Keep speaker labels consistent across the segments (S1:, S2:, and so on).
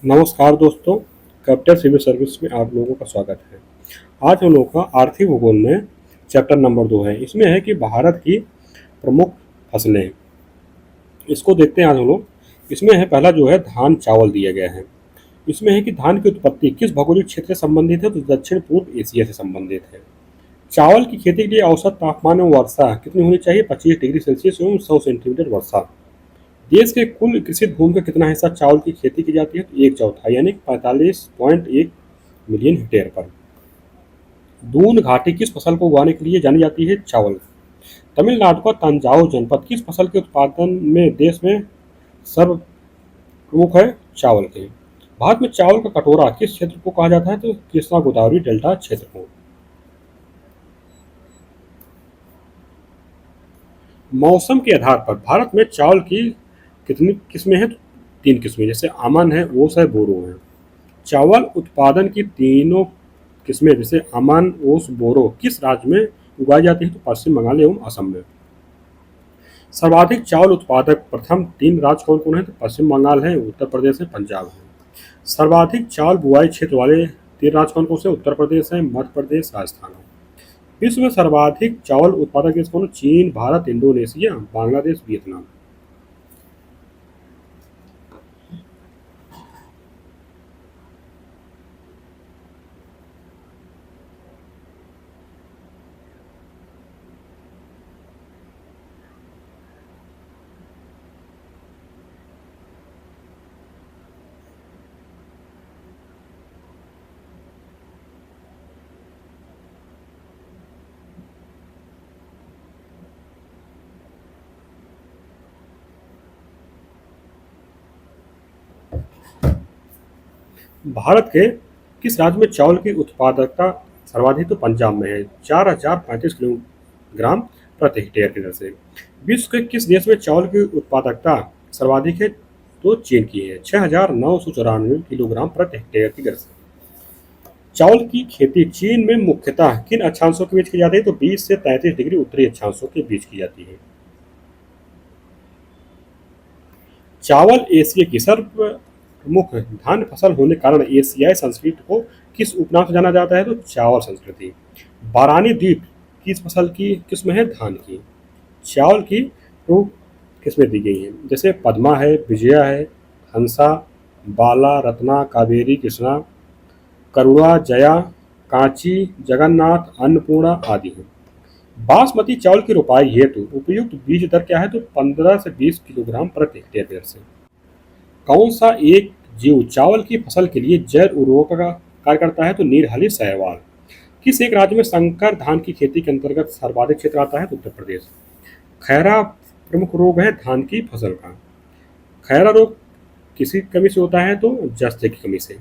S1: नमस्कार दोस्तों, capital civil service में आप लोगों का स्वागत है। आज हम लोगों का आर्थिक भूगोल में चैप्टर नंबर 2 है। इसमें है कि भारत की प्रमुख फसलें। इसको देखते हैं आज हम लोग। इसमें है पहला जो है धान चावल दिया गया है। इसमें है कि धान की उत्पत्ति किस भौगोलिक क्षेत्र से संबंधित है, तो दक्षिण पूर्व एशिया से संबंधित है। चावल की खेती के लिए औसत तापमान एवं वर्षा कितनी होनी चाहिए, 25 डिग्री सेल्सियस एवं 100 सेंटीमीटर वर्षा। देश के कुल कृषित भूमि का कितना हिस्सा चावल की खेती की जाती है, तो एक चौथाई यानी 45.1 मिलियन हेक्टेयर पर। दून घाटी किस फसल को उगाने के लिए जानी जाती है, चावल। तमिलनाडु का तंजावुर जनपद किस फसल के उत्पादन में देश में सर्व प्रमुख है, चावल के। भारत में चावल का कटोरा किस क्षेत्र को कहा जाता है, तो कृष्णा गोदावरी डेल्टा क्षेत्र को। मौसम के आधार पर भारत में चावल की कितनी किस्में हैं, तो 3 किस्में, जैसे अमन है, ओस है, बोरो है। चावल उत्पादन की तीनों किस्में जैसे अमन, ओस, बोरो किस राज्य में उगाई जाती है, तो पश्चिम बंगाल एवं असम में। सर्वाधिक चावल उत्पादक प्रथम 3 राज्य कौन कौन है, तो पश्चिम बंगाल है, उत्तर प्रदेश है, पंजाब है। सर्वाधिक चावल बुआई क्षेत्र वाले 3 राज्य कौन कौन से, उत्तर प्रदेश है, मध्य प्रदेश, राजस्थान है। विश्व में सर्वाधिक चावल उत्पादक देश कौन, चीन, भारत, इंडोनेशिया, बांग्लादेश, वियतनाम। भारत के किस राज्य में चावल की उत्पादकता सर्वाधिक, तो पंजाब में है, 4035 किलोग्राम प्रति हेक्टेयर की दर से। विश्व के किस देश में चावल की उत्पादकता सर्वाधिक है, तो चीन की है, 6994 किलोग्राम प्रति हेक्टेयर की दर से। चावल की खेती चीन में मुख्यतः किन अक्षांशों के बीच की जाती है, तो 20 से 33 डिग्री उत्तरी अक्षांशों के बीच की जाती है। चावल एशिया की सर्व प्रमुख धान्य फसल होने के कारण एशियाई संस्कृति को किस उपनाम से जाना जाता है, तो चावल संस्कृति। बारानी द्वीप किस फसल की किस्म है, धान की। चावल की प्रमुख किस्में दी गई हैं, जैसे पद्मा है, विजया है, हंसा, बाला, रत्ना, कावेरी, कृष्णा, करुणा, जया, कांची, जगन्नाथ, अन्नपूर्णा आदि हैं। बासमती चावल की रोपाई हेतु उपयुक्त बीज दर क्या है, तो 15 से 20 किलोग्राम प्रति हेक्टेयर दर से। कौन सा एक जीव चावल की फसल के लिए जैव उर्वरक का कार्य करता है, तो नीलहरी शैवाल। किस एक राज्य में संकर धान की खेती के अंतर्गत सर्वाधिक क्षेत्र आता है, तो उत्तर प्रदेश। खैरा प्रमुख रोग है धान की फसल का। खैरा रोग किसी कमी से होता है, तो जस्ते की कमी से।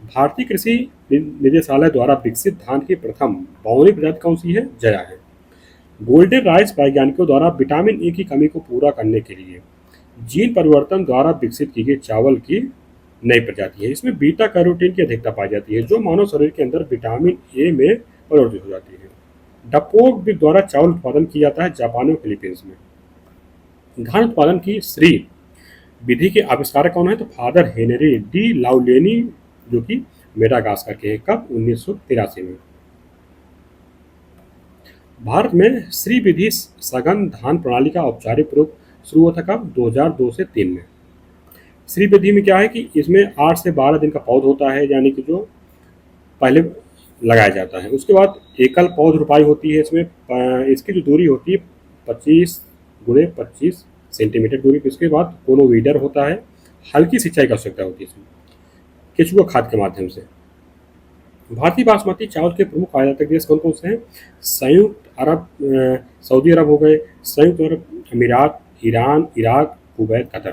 S1: भारतीय कृषि निदेशालय द्वारा विकसित धान की प्रथम बहुनी प्रजाति कौन सी है, जया है। गोल्डन राइस वैज्ञानिकों द्वारा विटामिन ए की कमी को पूरा करने के लिए जीन परिवर्तन द्वारा विकसित की गई चावल की नई प्रजाति है। इसमें बीटा कैरोटीन की अधिकता पाई जाती है, जो मानव शरीर के अंदर विटामिन ए में परिवर्तित हो जाती है। डपोक द्वारा चावल उत्पादन किया जाता है जापान और फिलीपींस में। धान उत्पादन की श्री विधि के आविष्कारक कौन है, तो फादर हेनरी डी लाउलेनी, जो कि मेडागास्कर के हैं। कब, 1983 में। भारत में श्री विधि सघन धान प्रणाली का औपचारिक प्रयोग शुरू हुआ था कब, 2002 से 3 में। श्री विधि में क्या है कि इसमें 8 से 12 दिन का पौध होता है, यानी कि जो पहले लगाया जाता है। उसके बाद एकल पौध रोपाई होती है। इसमें इसकी जो दूरी होती है 25 गुणे 25 सेंटीमीटर दूरी। उसके बाद कोनो वीडर होता है, हल्की सिंचाई की आवश्यकता होती है इसमें केचुआ खाद के माध्यम से। भारतीय बासमती चावल के प्रमुख आयातक देश कौन कौन से हैं, संयुक्त अरब, सऊदी अरब हो गए, संयुक्त अरब अमीरात, Iran, Iraq, Kuwait, Qatar.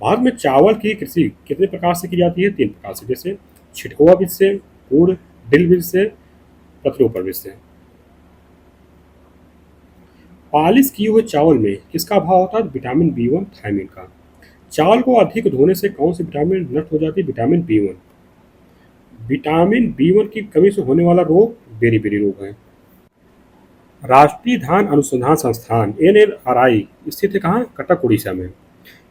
S1: Bharat में चावल की कृषि कितने प्रकार से की जाती है, 3 प्रकार से, जैसे छिटकुआ बीज से, पूर्ण ड्रिल बीज से, प्रत्योपण बीज से। पालिश किए हुए चावल में किसका अभाव होता है, विटामिन बी 1 थायमिन का। चावल को अधिक धोने से कौन सी विटामिन नष्ट हो जाती है, विटामिन बी 1। विटामिन बी 1 की कमी से होने वाला रोग बेरी रोग है। राष्ट्रीय धान अनुसंधान संस्थान NRI स्थित है कहाँ, कटक उड़ीसा में।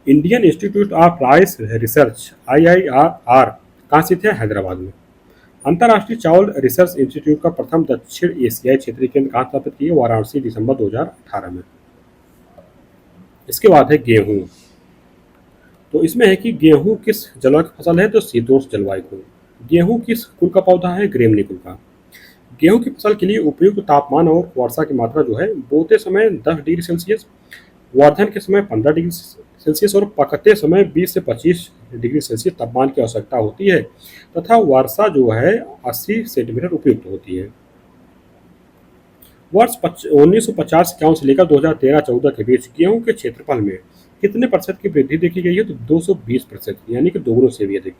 S1: Indian institute of rice research IIRR कहाँ स्थित है? हैदराबाद में। अंतर्राष्ट्रीय चावल रिसर्च इंस्टीट्यूट का प्रथम दक्षिण एशियाई क्षेत्रीय केंद्र कहाँ स्थापित किया? वाराणसी, दिसंबर 2018 में। इसके बाद है गेहूं। तो इसमें है कि गेहूं किस जलवायु की फसल है? तो शीतोष्ण जलवायु को। गेहूं किस कुल का पौधा है? ग्रेमनी कुल का। गेहूं की फसल के लिए उपयुक्त तापमान और वर्षा की मात्रा जो है, बोते समय 10 डिग्री सेल्सियस, वर्धन के समय 15 डिग्री सेल्सियस और पकते समय 20 से 25 डिग्री सेल्सियस तापमान की आवश्यकता होती है तथा वर्षा जो है 80 सेंटीमीटर उपयुक्त होती है। वर्ष 1950-51 से लेकर 2013-14 के बीच गेहूं के क्षेत्रफल में कितने प्रतिशत की वृद्धि देखी गई है? तो 220%, यानी कि दोगुने से भी अधिक।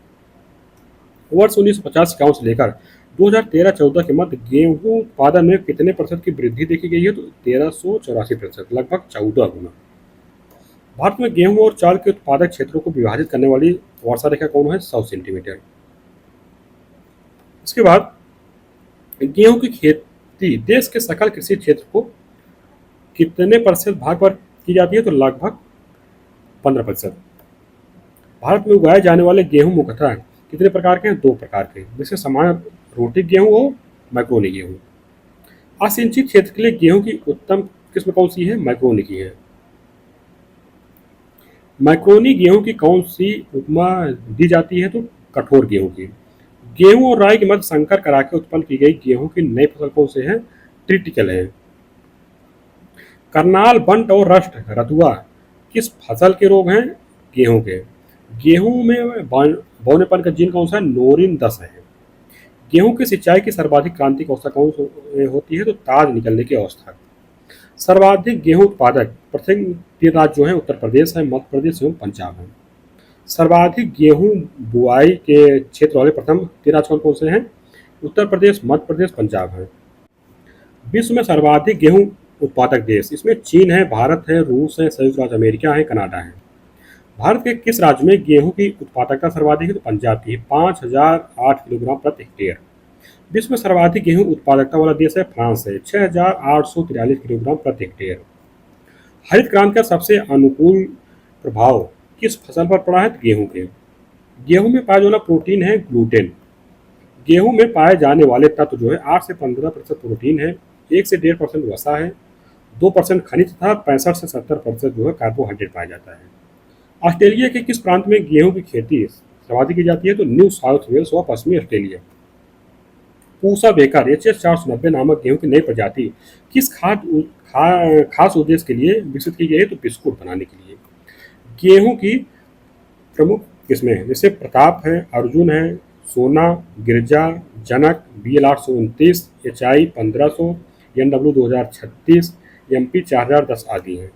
S1: वर्ष 1950-51 से लेकर 2013-14 के मध्य गेहूं उत्पादन में कितने प्रतिशत की वृद्धि देखी गई है? तो 1384%, लगभग 14 गुना। भारत में गेहूं और चावल के उत्पादक क्षेत्रों को विभाजित करने वाली वर्षा रेखा कौन है? 100 सेंटीमीटर। इसके बाद गेहूं की खेती देश के सकल कृषि क्षेत्र को कितने प्रतिशत भाग पर की जाती है? तो लगभग 15%। भारत में उगाए जाने वाले गेहूं मुख्यतः कितने प्रकार के हैं? 2 प्रकार के, जैसे सामान्य रोटी गेहूं और मैक्रोनी गेहूं। असिंचित क्षेत्र के लिए गेहूं की उत्तम किस्म कौन सी है? मैक्रोनी की है। मैक्रोनी गेहूं की कौन सी उपमा दी जाती है? तो कठोर गेहूं की। गेहूं और राई के मध्य संकर करा के उत्पन्न की गई गेहूं की नई फसल कौन से है? ट्रिटिकल है। करनाल, बंट और रस्ट रतुआ किस फसल के रोग हैं? गेहूं के। गेहूं में बौनेपन का जीन कौन सा है? नोरिन 10 है। गेहूं की सिंचाई की सर्वाधिक क्रांतिक अवस्था कौन होती है? तो ताज निकलने की अवस्था। सर्वाधिक गेहूं उत्पादक प्रथम 3 राज्य जो है उत्तर प्रदेश है, मध्य प्रदेश एवं पंजाब है। सर्वाधिक गेहूं बुआई के क्षेत्र वाले प्रथम 3 राज्य कौन कौन से हैं? उत्तर प्रदेश, मध्य प्रदेश, पंजाब है। विश्व में सर्वाधिक गेहूं उत्पादक देश, इसमें चीन है, भारत है, रूस है, संयुक्त राज्य अमेरिका है, कनाडा है। भारत के किस राज्य में गेहूं की उत्पादकता सर्वाधिक है? तो पंजाब की, 5008 किलोग्राम प्रति हेक्टेयर। विश्व में सर्वाधिक गेहूं उत्पादकता वाला देश है फ्रांस है, 6843 किलोग्राम प्रति हेक्टेयर। हरित क्रांति का सबसे अनुकूल प्रभाव किस फसल पर पड़ा है? तो गेहूं के। गेहूं में पाया जाने वाला प्रोटीन है ग्लूटेन। गेहूं में पाए जाने वाले तत्व जो है 8 से 15% प्रोटीन है, 1 से 1.5% वसा है, 2% खनिज तथा 65 से 70% जो है कार्बोहाइड्रेट पाया जाता है। ऑस्ट्रेलिया के किस प्रांत में गेहूं की खेती सर्वाधिक की जाती है? तो न्यू साउथ वेल्स व पश्चिमी ऑस्ट्रेलिया। पूसा बेकर HS490 नामक गेहूं की नई प्रजाति किस खास उद्देश्य के लिए विकसित की गई है? तो बिस्कुट बनाने के लिए। गेहूं की प्रमुख किस्में जैसे प्रताप है, अर्जुन है, सोना, गिरजा, जनक, BL 829, HI 1500, NW 2036, MP 4010 आदि हैं।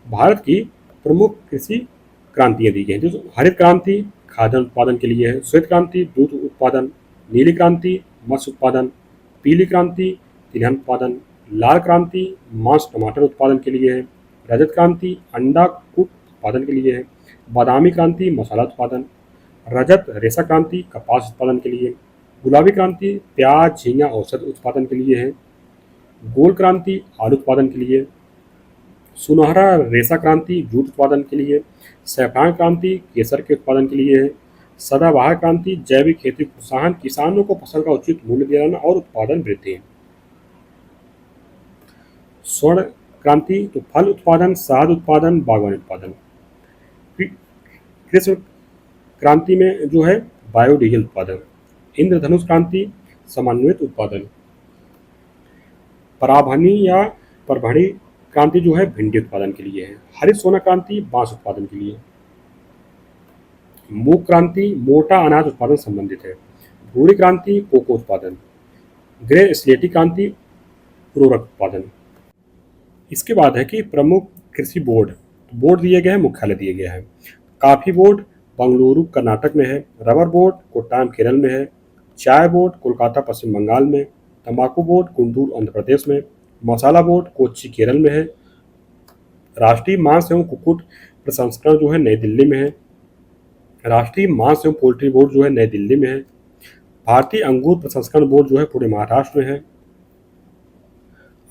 S1: भारत की प्रमुख कृषि क्रांतियाँ दी गई हैं, जो हरित क्रांति खाद्य उत्पादन के लिए है, श्वेत क्रांति दूध उत्पादन, नीली क्रांति मत्स्य उत्पादन, पीली क्रांति तिलहन उत्पादन, लाल क्रांति मांस टमाटर उत्पादन के लिए है, रजत क्रांति अंडा कूट उत्पादन के लिए है, बादामी क्रांति मसाला उत्पादन, रजत रेशा क्रांति कपास उत्पादन के लिए, गुलाबी क्रांति प्याज झींगा औषध उत्पादन के लिए है, गोल क्रांति आलू उत्पादन के लिए, सुनहरा रेशा क्रांति जूट उत्पादन के लिए, सैफरान क्रांति केसर के उत्पादन के लिए है, सदाबहार क्रांति जैविक खेती प्रोत्साहन किसानों को फसल का उचित मूल्य दिलाना और उत्पादन वृद्धि। स्वर्ण क्रांति तो फल उत्पादन, शहद उत्पादन, बागवानी उत्पादन। कृषि क्रांति में जो है बायोडीजल उत्पादन। इंद्रधनुष क्रांति समन्वित उत्पादन। पराभनी या परभणी क्रांति जो है भिंडी उत्पादन के लिए है। हरित सोना क्रांति बांस उत्पादन के लिए। मूंग क्रांति मोटा अनाज उत्पादन संबंधित है। भूरी क्रांति कोको उत्पादन। ग्रे स्लेटी क्रांति उर्वरक उत्पादन। इसके बाद है कि प्रमुख कृषि बोर्ड बोर्ड दिए गए हैं, मुख्यालय दिए गए हैं। कॉफी बोर्ड बंगलुरु कर्नाटक में है, रबर बोर्ड कोट्टायम केरल में है, चाय बोर्ड कोलकाता पश्चिम बंगाल में, तंबाकू बोर्ड गुंटूर आंध्र प्रदेश में, मसाला बोर्ड कोच्चि केरल में है, राष्ट्रीय मांस एवं कुक्कुट प्रसंस्करण जो है नई दिल्ली में है, राष्ट्रीय मांस एवं पोल्ट्री बोर्ड जो है नई दिल्ली में है, भारतीय अंगूर प्रसंस्करण बोर्ड जो है पूरे महाराष्ट्र में है,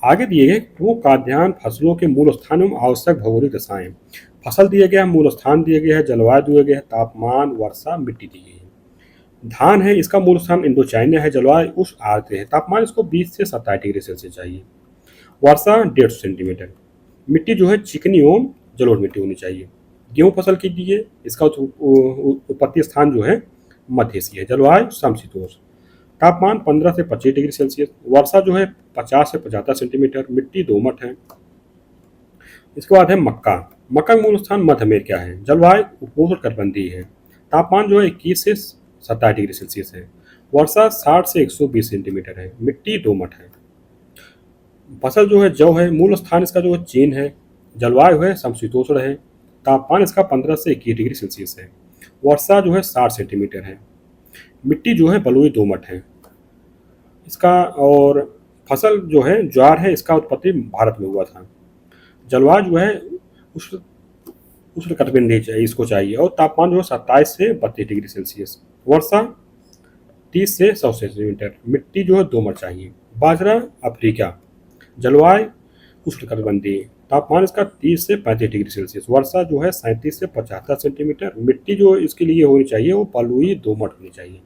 S1: आगे दिए गए प्रमुख खाद्यान्न फसलों के मूल स्थान एवं आवश्यक भौगोलिक दशाएं। फसल दिया गया है, मूल स्थान दिया गया है, जलवायु दिया गया है, तापमान, वर्षा, मिट्टी दी गई है। धान है, इसका मूल स्थान इंडो चाइना है, जलवायु उष्ण आर्द्र है, तापमान इसको 20 से 27 डिग्री सेल्सियस चाहिए, वर्षा 150 सेंटीमीटर, मिट्टी जो है चिकनी एवं जलोढ़ मिट्टी होनी चाहिए। गेहूं फसल कीजिए, इसका उत्पत्ति स्थान जो है मध्य एशिया है, जलवायु समशीतोष्ण, तापमान 15 से 25 डिग्री सेल्सियस, वर्षा जो है 50 से 75 सेंटीमीटर, मिट्टी दोमट है। इसके बाद है मक्का। मक्का का मूल स्थान मध्य अमेरिका है, जलवायु उपोष्णकटिबंधीय है, तापमान जो है 21 से 27 डिग्री सेल्सियस है, वर्षा 60 से 120 सेंटीमीटर है, मिट्टी दोमट है। फसल जो है जौ है, मूल स्थान इसका जो है चीन है, जलवायु है समशीतोष्ण है, तापमान इसका 15 से 21 डिग्री सेल्सियस है, वर्षा जो है 60 सेंटीमीटर है, मिट्टी जो है बलुई दोमट है इसका। और फसल जो है ज्वार है, इसका उत्पत्ति भारत में हुआ था, जलवायु जो है उष्ण उष्णकटिबंधीय चाहिए, इसको चाहिए, और तापमान जो है 27 से 32 डिग्री सेल्सियस, वर्षा 30 से 100 सेंटीमीटर, मिट्टी जो है दोमट चाहिए। बाजरा अफ्रीका, जलवायु उष्णकटिबंधीय, तापमान इसका 30 से 35 डिग्री सेल्सियस, वर्षा जो है 37 से 75 सेंटीमीटर, मिट्टी जो इसके लिए होनी चाहिए वो बलुई दोमट होनी चाहिए।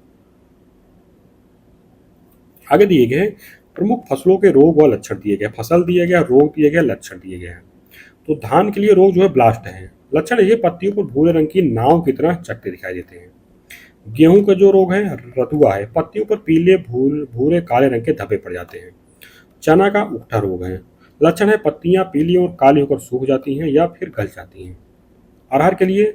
S1: आगे दिए गए प्रमुख फसलों के रोग व लक्षण दिए गए, फसल दिया गया, रोग दिए गए, लक्षण दिए गए हैं। तो धान के लिए रोग जो है ब्लास्ट है, लक्षण ये पत्तियों पर भूरे रंग की नाव की तरह चकते दिखाई देते हैं। गेहूं का जो रोग है रतुआ है, पत्तियों पर पीले भूरे काले रंग के धब्बे पड़ जाते हैं। चना का उकठा रोग है, लक्षण है पत्तियां पीली और काली होकर सूख जाती हैं या फिर गल जाती हैं। अरहर के लिए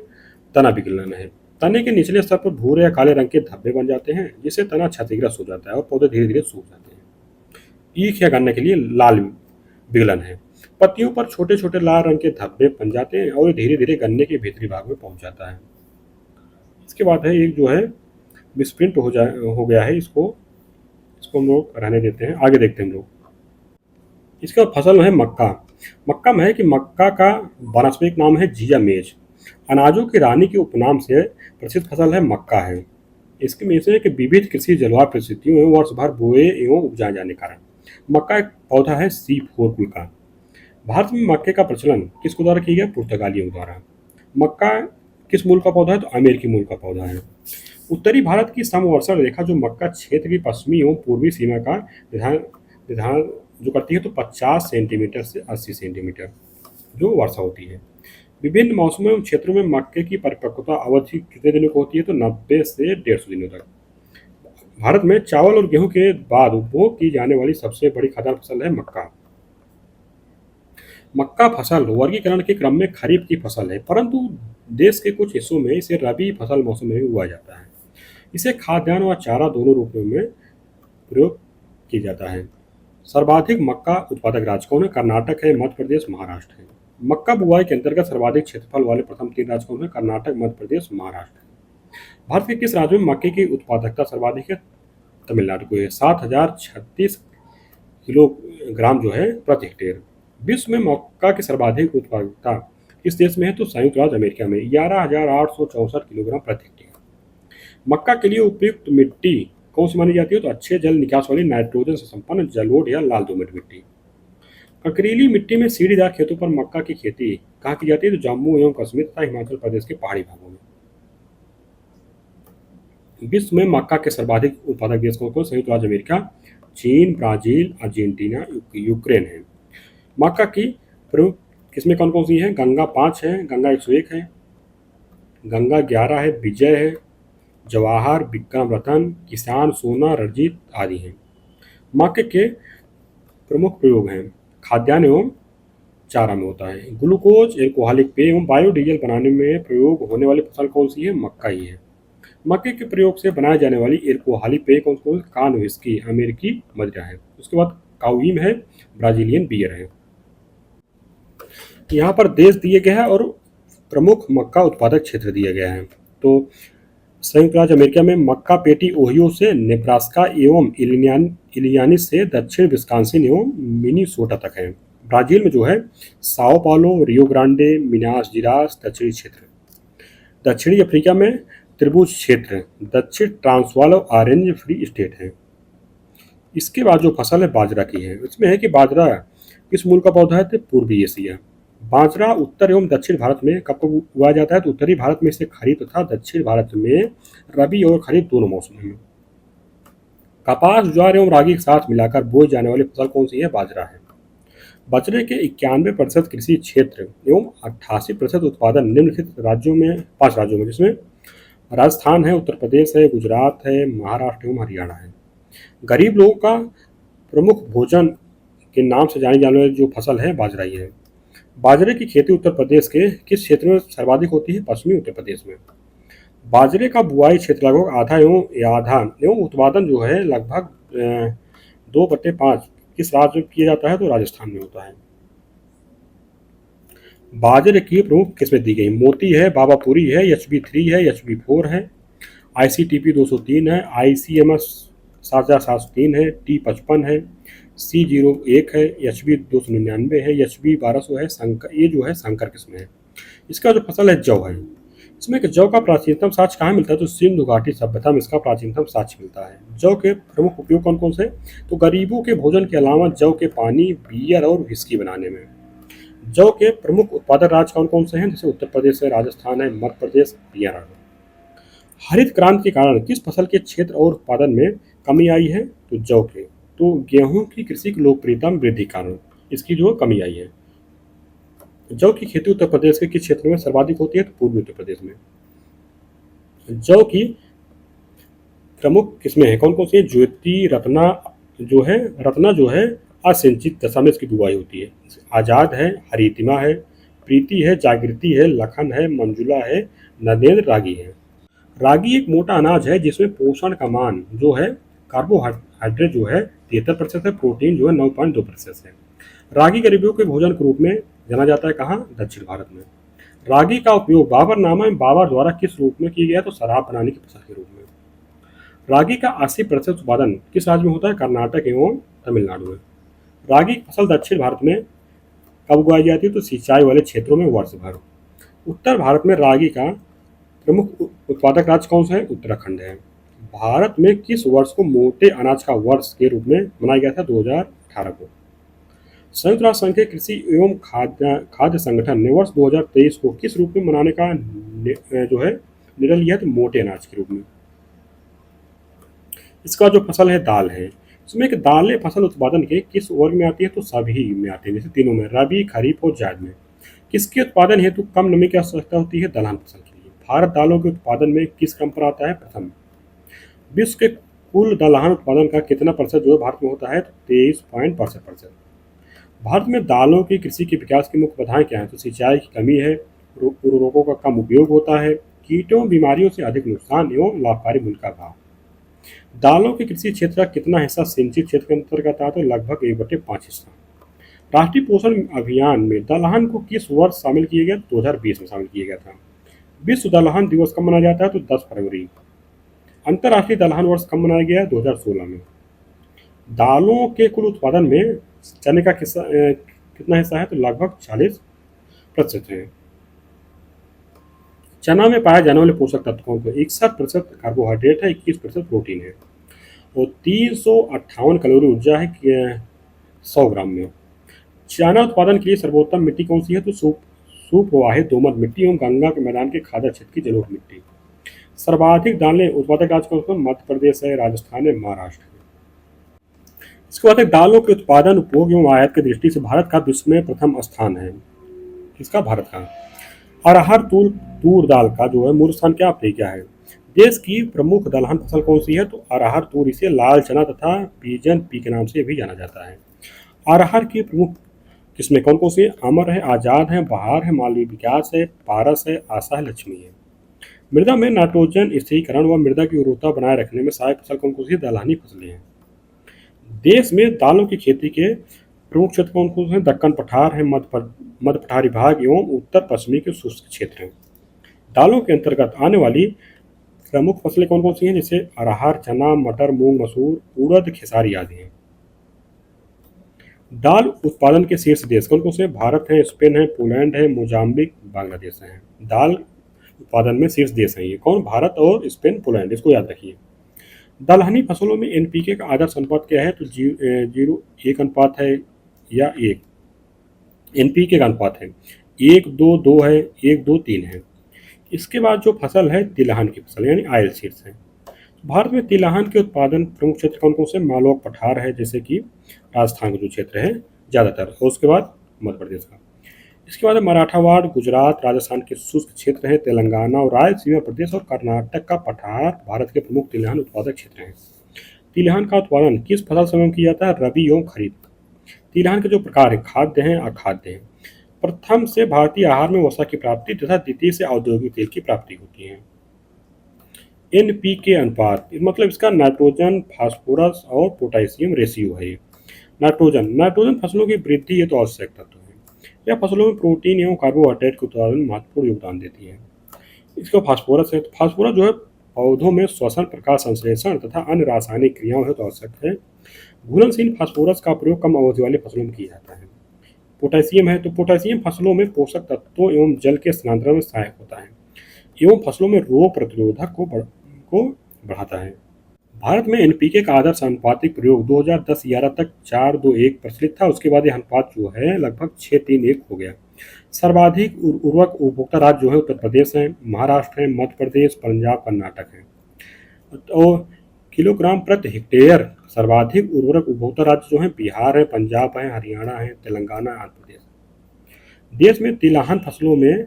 S1: तना विगलन है, तने के निचले स्तर पर भूरे या काले रंग के धब्बे बन जाते हैं जिससे तना क्षतिग्रस्त हो जाता है और पौधे धीरे धीरे सूख जाते हैं। ईख या गन्ने के लिए लाल विगलन है, पत्तियों पर छोटे छोटे लाल रंग के धब्बे बन जाते हैं और धीरे धीरे गन्ने के भीतरी भाग में पहुंच जाता है। इसके बाद है एक जो है मिसप्रिंट हो गया है, इसको इसको हम लोग रहने देते हैं, आगे देखते हैं हम लोग। इसका फसल है मक्का। मक्का में है कि मक्का का वानस्पतिक नाम है जिया मेज, अनाजों की रानी के उपनाम से प्रसिद्ध फसल है मक्का है। इसके में से कि विविध कृषि जलवायु परिस्थितियों में वर्ष भर बोए एवं उपजाए जाने के कारण मक्का एक पौधा है C4 कुल का। भारत में मक्के का प्रचलन किसके द्वारा किया गया? पुर्तगालियों द्वारा। मक्का किस मूल का पौधा है? तो अमेरिकी मूल का पौधा है। उत्तरी भारत की समवर्षण रेखा जो मक्का क्षेत्र की पश्चिमी एवं पूर्वी सीमा का निर्धारण जो करती है तो 50 सेंटीमीटर से 80 सेंटीमीटर जो वर्षा होती है। विभिन्न मौसमों एवं क्षेत्रों में मक्के की परिपक्वता अवधि कितने दिनों की होती है? तो 90 से 150 दिनों तक। भारत में चावल और गेहूं के बाद उपभोग की जाने वाली सबसे बड़ी खाद्यान्न फसल है मक्का। मक्का फसल वर्गीकरण के क्रम में खरीफ की फसल है, परंतु देश के कुछ हिस्सों में इसे रबी फसल मौसम में भी उगाया जाता है। इसे खाद्यान्न व चारा दोनों रूपों में प्रयोग किया जाता है। सर्वाधिक मक्का उत्पादक राज्य कौन है? कर्नाटक है, मध्य प्रदेश, महाराष्ट्र है। मक्का बुआई के अंतर्गत सर्वाधिक क्षेत्रफल वाले प्रथम 3 राज्य कौन है? कर्नाटक, मध्य प्रदेश, महाराष्ट्र। भारत के किस राज्य में मक्के की उत्पादकता सर्वाधिक है? तमिलनाडु को है, 7036 किलोग्राम जो है प्रति हेक्टेयर। विश्व में मक्का की सर्वाधिक उत्पादकता किस देश में है? तो संयुक्त राज्य अमेरिका में, 11,864 किलोग्राम प्रति हेक्टेयर। मक्का के लिए उपयुक्त मिट्टी कौन सी मानी जाती है? तो अच्छे जल निकास वाली नाइट्रोजन से संपन्न जलोढ़ या लाल दोमट मिट्टी। कंकरीली मिट्टी में सीढ़ीदार खेतों पर मक्का की खेती कहाँ की जाती है? तो जम्मू एवं कश्मीर तथा हिमाचल प्रदेश के पहाड़ी भागों में। विश्व में मक्का के सर्वाधिक उत्पादक देश कौन कौन? संयुक्त राज्य अमेरिका, चीन, ब्राजील, अर्जेंटीना, यूक्रेन है। मक्का की प्रमुख किस्में कौन कौन सी हैं? गंगा 5 है, गंगा 101 है, गंगा 11 है, विजय है, जवाहर, विक्रम रतन, किसान, सोना, रणजीत आदि हैं। मक्के के प्रमुख प्रयोग हैं खाद्यान्न एवं चारा में होता है। ग्लूकोज, एल्कोहलिक पेय एवं बायोडीजल बनाने में प्रयोग होने वाली फसल कौन सी है? मक्का ही है। मक्के के प्रयोग से बनाए जाने वाली एल्कोहलिक पेय कौन कौन? कान विस्की, अमेरिकी मदिरा है। उसके बाद काउीम है, ब्राजीलियन बियर है। यहाँ पर देश दिए गए हैं और प्रमुख मक्का उत्पादक क्षेत्र दिया गया है। तो संयुक्त राज्य अमेरिका में मक्का पेटी ओहियो से नेब्रास्का एवं इलियानिस से दक्षिण विस्कॉन्सिन एवं मिनीसोटा तक है। ब्राजील में जो है Sao Paulo, Rio Grande, Manas जिरास दक्षिणी क्षेत्र। दक्षिणी अफ्रीका में त्रिभुज क्षेत्र, दक्षिण ट्रांसवाल और ऑरेंज फ्री स्टेट है। इसके बाद जो फसल है बाजरा की है, इसमें है कि बाजरा किस मूल का पौधा है, तो पूर्वी एशिया। बाजरा उत्तर एवं दक्षिण भारत में कब कब उगाया जाता है, तो उत्तरी भारत में इसे खरीफ तथा दक्षिण भारत में रबी और खरीफ दोनों मौसमों में। कपास, ज्वार एवं रागी के साथ मिलाकर बोई जाने वाली फसल कौन सी है, बाजरा है। बाजरे के 91% कृषि क्षेत्र एवं 88% उत्पादन निम्नलिखित राज्यों में, 5 राज्यों में, जिसमें राजस्थान है, उत्तर प्रदेश है, गुजरात है, महाराष्ट्र एवं हरियाणा है। गरीब लोगों का प्रमुख भोजन के नाम से जानी जाने वाली जो फसल है बाजरा ही है। बाजरे की खेती उत्तर प्रदेश के किस क्षेत्र में सर्वाधिक होती है, पश्चिमी उत्तर प्रदेश में। बाजरे का बुआई क्षेत्र लगभग आधा एवं उत्पादन जो है लगभग 2/5 किस राज्य में किया जाता है, तो राजस्थान में होता है। बाजरे की प्रमुख किस्में दी गई, मोती है, बाबापुरी है, HB3 है, HB4 है, ICTP 203 है, ICMS 7703 है, T55 है, C01 है, HB 299 है, HB 1200 है, संकर, ये जो है संकर किस्म है। इसका जो फसल है जौ है। इसमें कि जौ का प्राचीनतम साक्ष्य कहाँ मिलता है, तो सिंधु घाटी सभ्यता में इसका प्राचीनतम साक्ष्य मिलता है। जौ के प्रमुख उपयोग कौन कौन से, तो गरीबों के भोजन के अलावा जौ के पानी, बियर और विस्की बनाने में। जौ के प्रमुख उत्पादक राज्य कौन कौन से हैं, जैसे उत्तर प्रदेश है, राजस्थान है, मध्य प्रदेश, बिहार। हरित क्रांति के कारण किस फसल के क्षेत्र और उत्पादन में कमी आई है, तो जौ के। तो गेहूं की कृषि की लोकप्रियता में वृद्धि के कारण इसकी जो कमी आई है। जौ की खेती उत्तर प्रदेश के किस क्षेत्र में सर्वाधिक होती है, तो पूर्वी उत्तर प्रदेश में। जौ की प्रमुख किस्में हैं कौन कौन सी है, ज्योति, रत्ना जो है असिंचित दशा में इसकी बुआई होती है। आजाद है, हरितिमा है, प्रीति है, जागृति है, लखन है, मंजुला है, नरेंद्र, रागी है। रागी एक मोटा अनाज है जिसमें पोषण का मान जो है, कार्बोहाइड्रेट जो है 73% है, प्रोटीन जो है 9.2% है। रागी गरीबों के भोजन के रूप में जाना जाता है, कहाँ, दक्षिण भारत में। रागी का उपयोग बाबरनामा में बाबर द्वारा किस रूप में किया गया, तो शराब बनाने की फसल के रूप में। रागी का 80% उत्पादन किस राज्य में होता है, कर्नाटक एवं तमिलनाडु में। रागी की फसल दक्षिण भारत में कब उगाई जाती है, तो सिंचाई वाले क्षेत्रों में वर्ष भर। उत्तर भारत में रागी का प्रमुख उत्पादक राज्य कौन सा है, उत्तराखंड है। भारत में किस वर्ष को मोटे अनाज का वर्ष के रूप में मनाया गया था, 2018 को। संयुक्त राष्ट्र संघ के कृषि एवं खाद्य संगठन ने वर्ष 2023 को किस रूप में मनाने का जो है निर्णय लिया, तो मोटे अनाज के रूप में। इसका जो फसल है दाल है। इसमें एक दालें फसल उत्पादन के किस वर्ग में आती है, तो सभी में आती है, जैसे तीनों में, रबी, खरीफ और जायद में। किसके उत्पादन हेतु कम नमी की आवश्यकता होती है, दलहन फसल के लिए। भारत दालों के उत्पादन में किस क्रम पर आता है, प्रथम। विश्व के कुल दलहन उत्पादन का कितना प्रतिशत जो है भारत में होता है, तो 23.62%। भारत में दालों की कृषि के विकास की मुख्य बाधाएं क्या हैं, तो सिंचाई की कमी है, उर्वरकों का कम उपयोग होता है, कीटों बीमारियों से अधिक नुकसान एवं लाभकारी मूल्य का अभाव। दालों के कृषि क्षेत्र का कितना हिस्सा सिंचित क्षेत्र के अंतर्गत आता है, तो लगभग 1/5 हिस्सा। राष्ट्रीय पोषण अभियान में दलहन को किस वर्ष शामिल किया गया, 2020 में शामिल किया गया था। विश्व दलहन दिवस कब मनाया जाता है, तो 10 फरवरी। अंतर्राष्ट्रीय दलहन वर्ष कब मनाया गया है, 2016 में। दालों के कुल उत्पादन में चने का कितना हिस्सा है, तो लगभग 40% है। चना में पाए जाने वाले पोषक तत्व कौन से, 61% कार्बोहाइड्रेट है, 21% प्रोटीन है और 358 कैलोरी ऊर्जा है 100 ग्राम में। चना उत्पादन के लिए सर्वोत्तम मिट्टी कौन सी है, तो सुप्रवाहित दोमट मिट्टी एवं गंगा के मैदान के खादर क्षेत्र की जलोढ़ मिट्टी। सर्वाधिक दालें उत्पादक राज्य कौन सा, मध्य प्रदेश है, राजस्थान है, महाराष्ट्र है। इसके बाद दालों के उत्पादन, उपभोग एवं आयात की दृष्टि से भारत का विश्व में प्रथम स्थान है। किसका, भारत का। अरहर तूर दाल का जो है मूल स्थान क्या, अफ्रीका है। देश की प्रमुख दलहन फसल कौन सी है, तो अरहर तूर, इसे लाल चना तथा पीजन पी के नाम से भी जाना जाता है। अरहर की प्रमुख किस्में कौन कौन सी है, अमर है, आजाद है, बहार है, मालवी विकास है, पारस है, आशा है, लक्ष्मी है। मृदा में नाइट्रोजन स्थिरीकरण व मृदा की उर्वरता बनाए रखने में सहायक फसल कौन कौन सी, दलहनी फसलें हैं। देश में दालों की खेती के प्रमुख क्षेत्र कौन कौन से हैं, दक्कन पठार है, मध्य पठारी भाग एवं उत्तर पश्चिमी के शुष्क क्षेत्र हैं। दालों के अंतर्गत आने वाली प्रमुख फसलें कौन कौन सी हैं, जैसे अरहर, चना, मटर, मूंग, मसूर, उड़द, खेसारी आदि हैं। दाल उत्पादन के शीर्ष देश कौन कौन से हैं, भारत है, स्पेन है, पोलैंड है, मोजाम्बिक, बांग्लादेश है। दाल उत्पादन में शीर्ष देश हैं ये कौन, भारत और स्पेन, पोलैंड, इसको याद रखिए। दलहनी फसलों में एनपीके का आदर्श अनुपात क्या है? तो 0:1 है या 1। एनपीके का अनुपात है 1:2 है, 1:2 है। इसके बाद जो फसल है तिलहन की फसल यानी ऑयल सीड्स है। भारत में तिलहन के उत्पादन प्रमुख क्षेत्र कौन कौन से? मालवा पठार है, जैसे कि राजस्थान का जो क्षेत्र है ज़्यादातर, और उसके बाद मध्य प्रदेश का। इसके बाद मराठावाड़, गुजरात, राजस्थान के शुष्क क्षेत्र हैं, तेलंगाना और रायलसीमा प्रदेश और कर्नाटक का पठार भारत के प्रमुख तिलहन उत्पादक क्षेत्र हैं। तिलहन का उत्पादन किस फसल समय में किया जाता है? रबी एवं खरीफ। तिलहन के जो प्रकार है खाद्य हैं, अखाद्य हैं। प्रथम से भारतीय आहार में वसा की प्राप्ति तथा द्वितीय से औद्योगिक तेल की प्राप्ति होती है। एनपीके अनुपात मतलब इसका नाइट्रोजन, फास्फोरस और पोटेशियम रेशियो है। नाइट्रोजन नाइट्रोजन फसलों की वृद्धि हेतु तो आवश्यक तत्व है। यह फसलों में प्रोटीन एवं कार्बोहाइड्रेट के उत्पादन में महत्वपूर्ण योगदान देती है। इसका फास्फोरस है, तो फास्फोरस जो है पौधों में श्वसन, प्रकाश संश्लेषण तथा अन्य रासायनिक क्रियाओं हेतु आवश्यक है। घुलनशील फास्फोरस का प्रयोग कम अवधि वाले फसलों में किया जाता है। पोटेशियम है, तो पोटेशियम फसलों में पोषक तत्वों एवं जल के स्थानांतरण में सहायक होता है एवं फसलों में रोग प्रतिरोधक को बढ़ाता है। भारत में एनपीके का आदर्श आनुपातिक प्रयोग 2010-11 तक 4:2:1 प्रचलित था। उसके बाद यह अनुपात जो है लगभग 6:3:1 हो गया। सर्वाधिक उर्वरक उपभोक्ता राज्य जो है उत्तर प्रदेश है, महाराष्ट्र है, मध्य प्रदेश, पंजाब, कर्नाटक है। और किलोग्राम प्रति हेक्टेयर सर्वाधिक उर्वरक उपभोक्ता राज्य जो है बिहार है, पंजाब है, हरियाणा है, तेलंगाना, आंध्र प्रदेश। देश में तिलहन फसलों में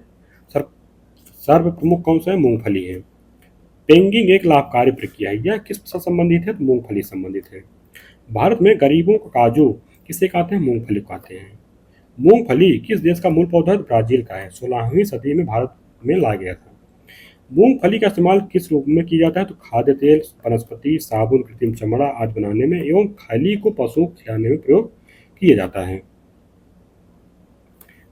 S1: सर्व प्रमुख कौन सा है? मूंगफली है। पेंगिंग एक लाभकारी प्रक्रिया है। यह किस फसल संबंधित है? तो मूंगफली संबंधित है। भारत में गरीबों को काजू किसे कहते हैं? मूंगफली को कहते हैं। मूंगफली किस देश का मूल पौधा है? ब्राजील का है। 16वीं सदी में भारत में लाया गया था। मूंगफली का इस्तेमाल किस रूप में किया जाता है? तो खाद्य तेल, वनस्पति, साबुन, कृत्रिम चमड़ा आदि बनाने में एवं खली को पशुओं को खिलाने में प्रयोग किया जाता है।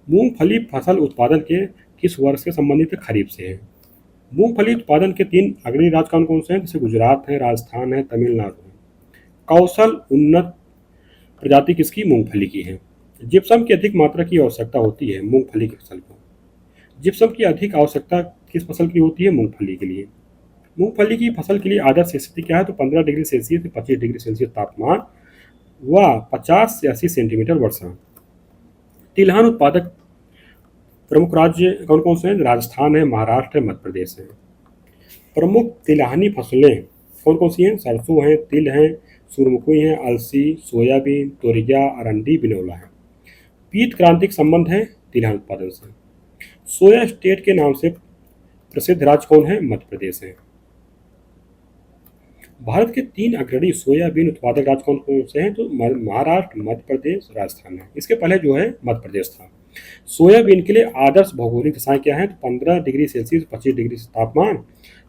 S1: मूंगफली फसल उत्पादन के किस वर्ष से संबंधित है? खरीफ से है। मूंगफली उत्पादन के 3 अग्रणी राज्य कौन कौन से हैं? जैसे गुजरात है, राजस्थान है, तमिलनाडु है। कौशल उन्नत प्रजाति किसकी? मूंगफली की है। जिप्सम की अधिक मात्रा की आवश्यकता होती है मूंगफली की फसल को। जिप्सम की अधिक आवश्यकता किस फसल की होती है? मूंगफली के लिए। मूंगफली की फसल के लिए आदर्श स्थिति क्या है? तो 15 डिग्री सेल्सियस से 25 डिग्री सेल्सियस तापमान व 50 से 80 सेंटीमीटर वर्षा। तिलहन उत्पादक प्रमुख राज्य कौन कौन से हैं? राजस्थान है, महाराष्ट्र है, मध्य प्रदेश है। प्रमुख तिलहनी फसलें कौन कौन सी हैं? सरसों है, तिल है, सूरजमुखी है, अलसी, सोयाबीन, तोरिया, अरंडी, बिनौला है। पीत क्रांतिक संबंध है तिलहन उत्पादन से। सोया स्टेट के नाम से प्रसिद्ध राज्य कौन है? मध्य प्रदेश है। भारत के 3 अग्रणी सोयाबीन उत्पादक राज्य कौन कौन से हैं? तो महाराष्ट्र, मध्य प्रदेश, राजस्थान है। इसके पहले जो है मध्य प्रदेश था। सोयाबीन के लिए आदर्श भौगोलिक दशाएं क्या है? तो 15 डिग्री सेल्सियस 25 डिग्री तापमान,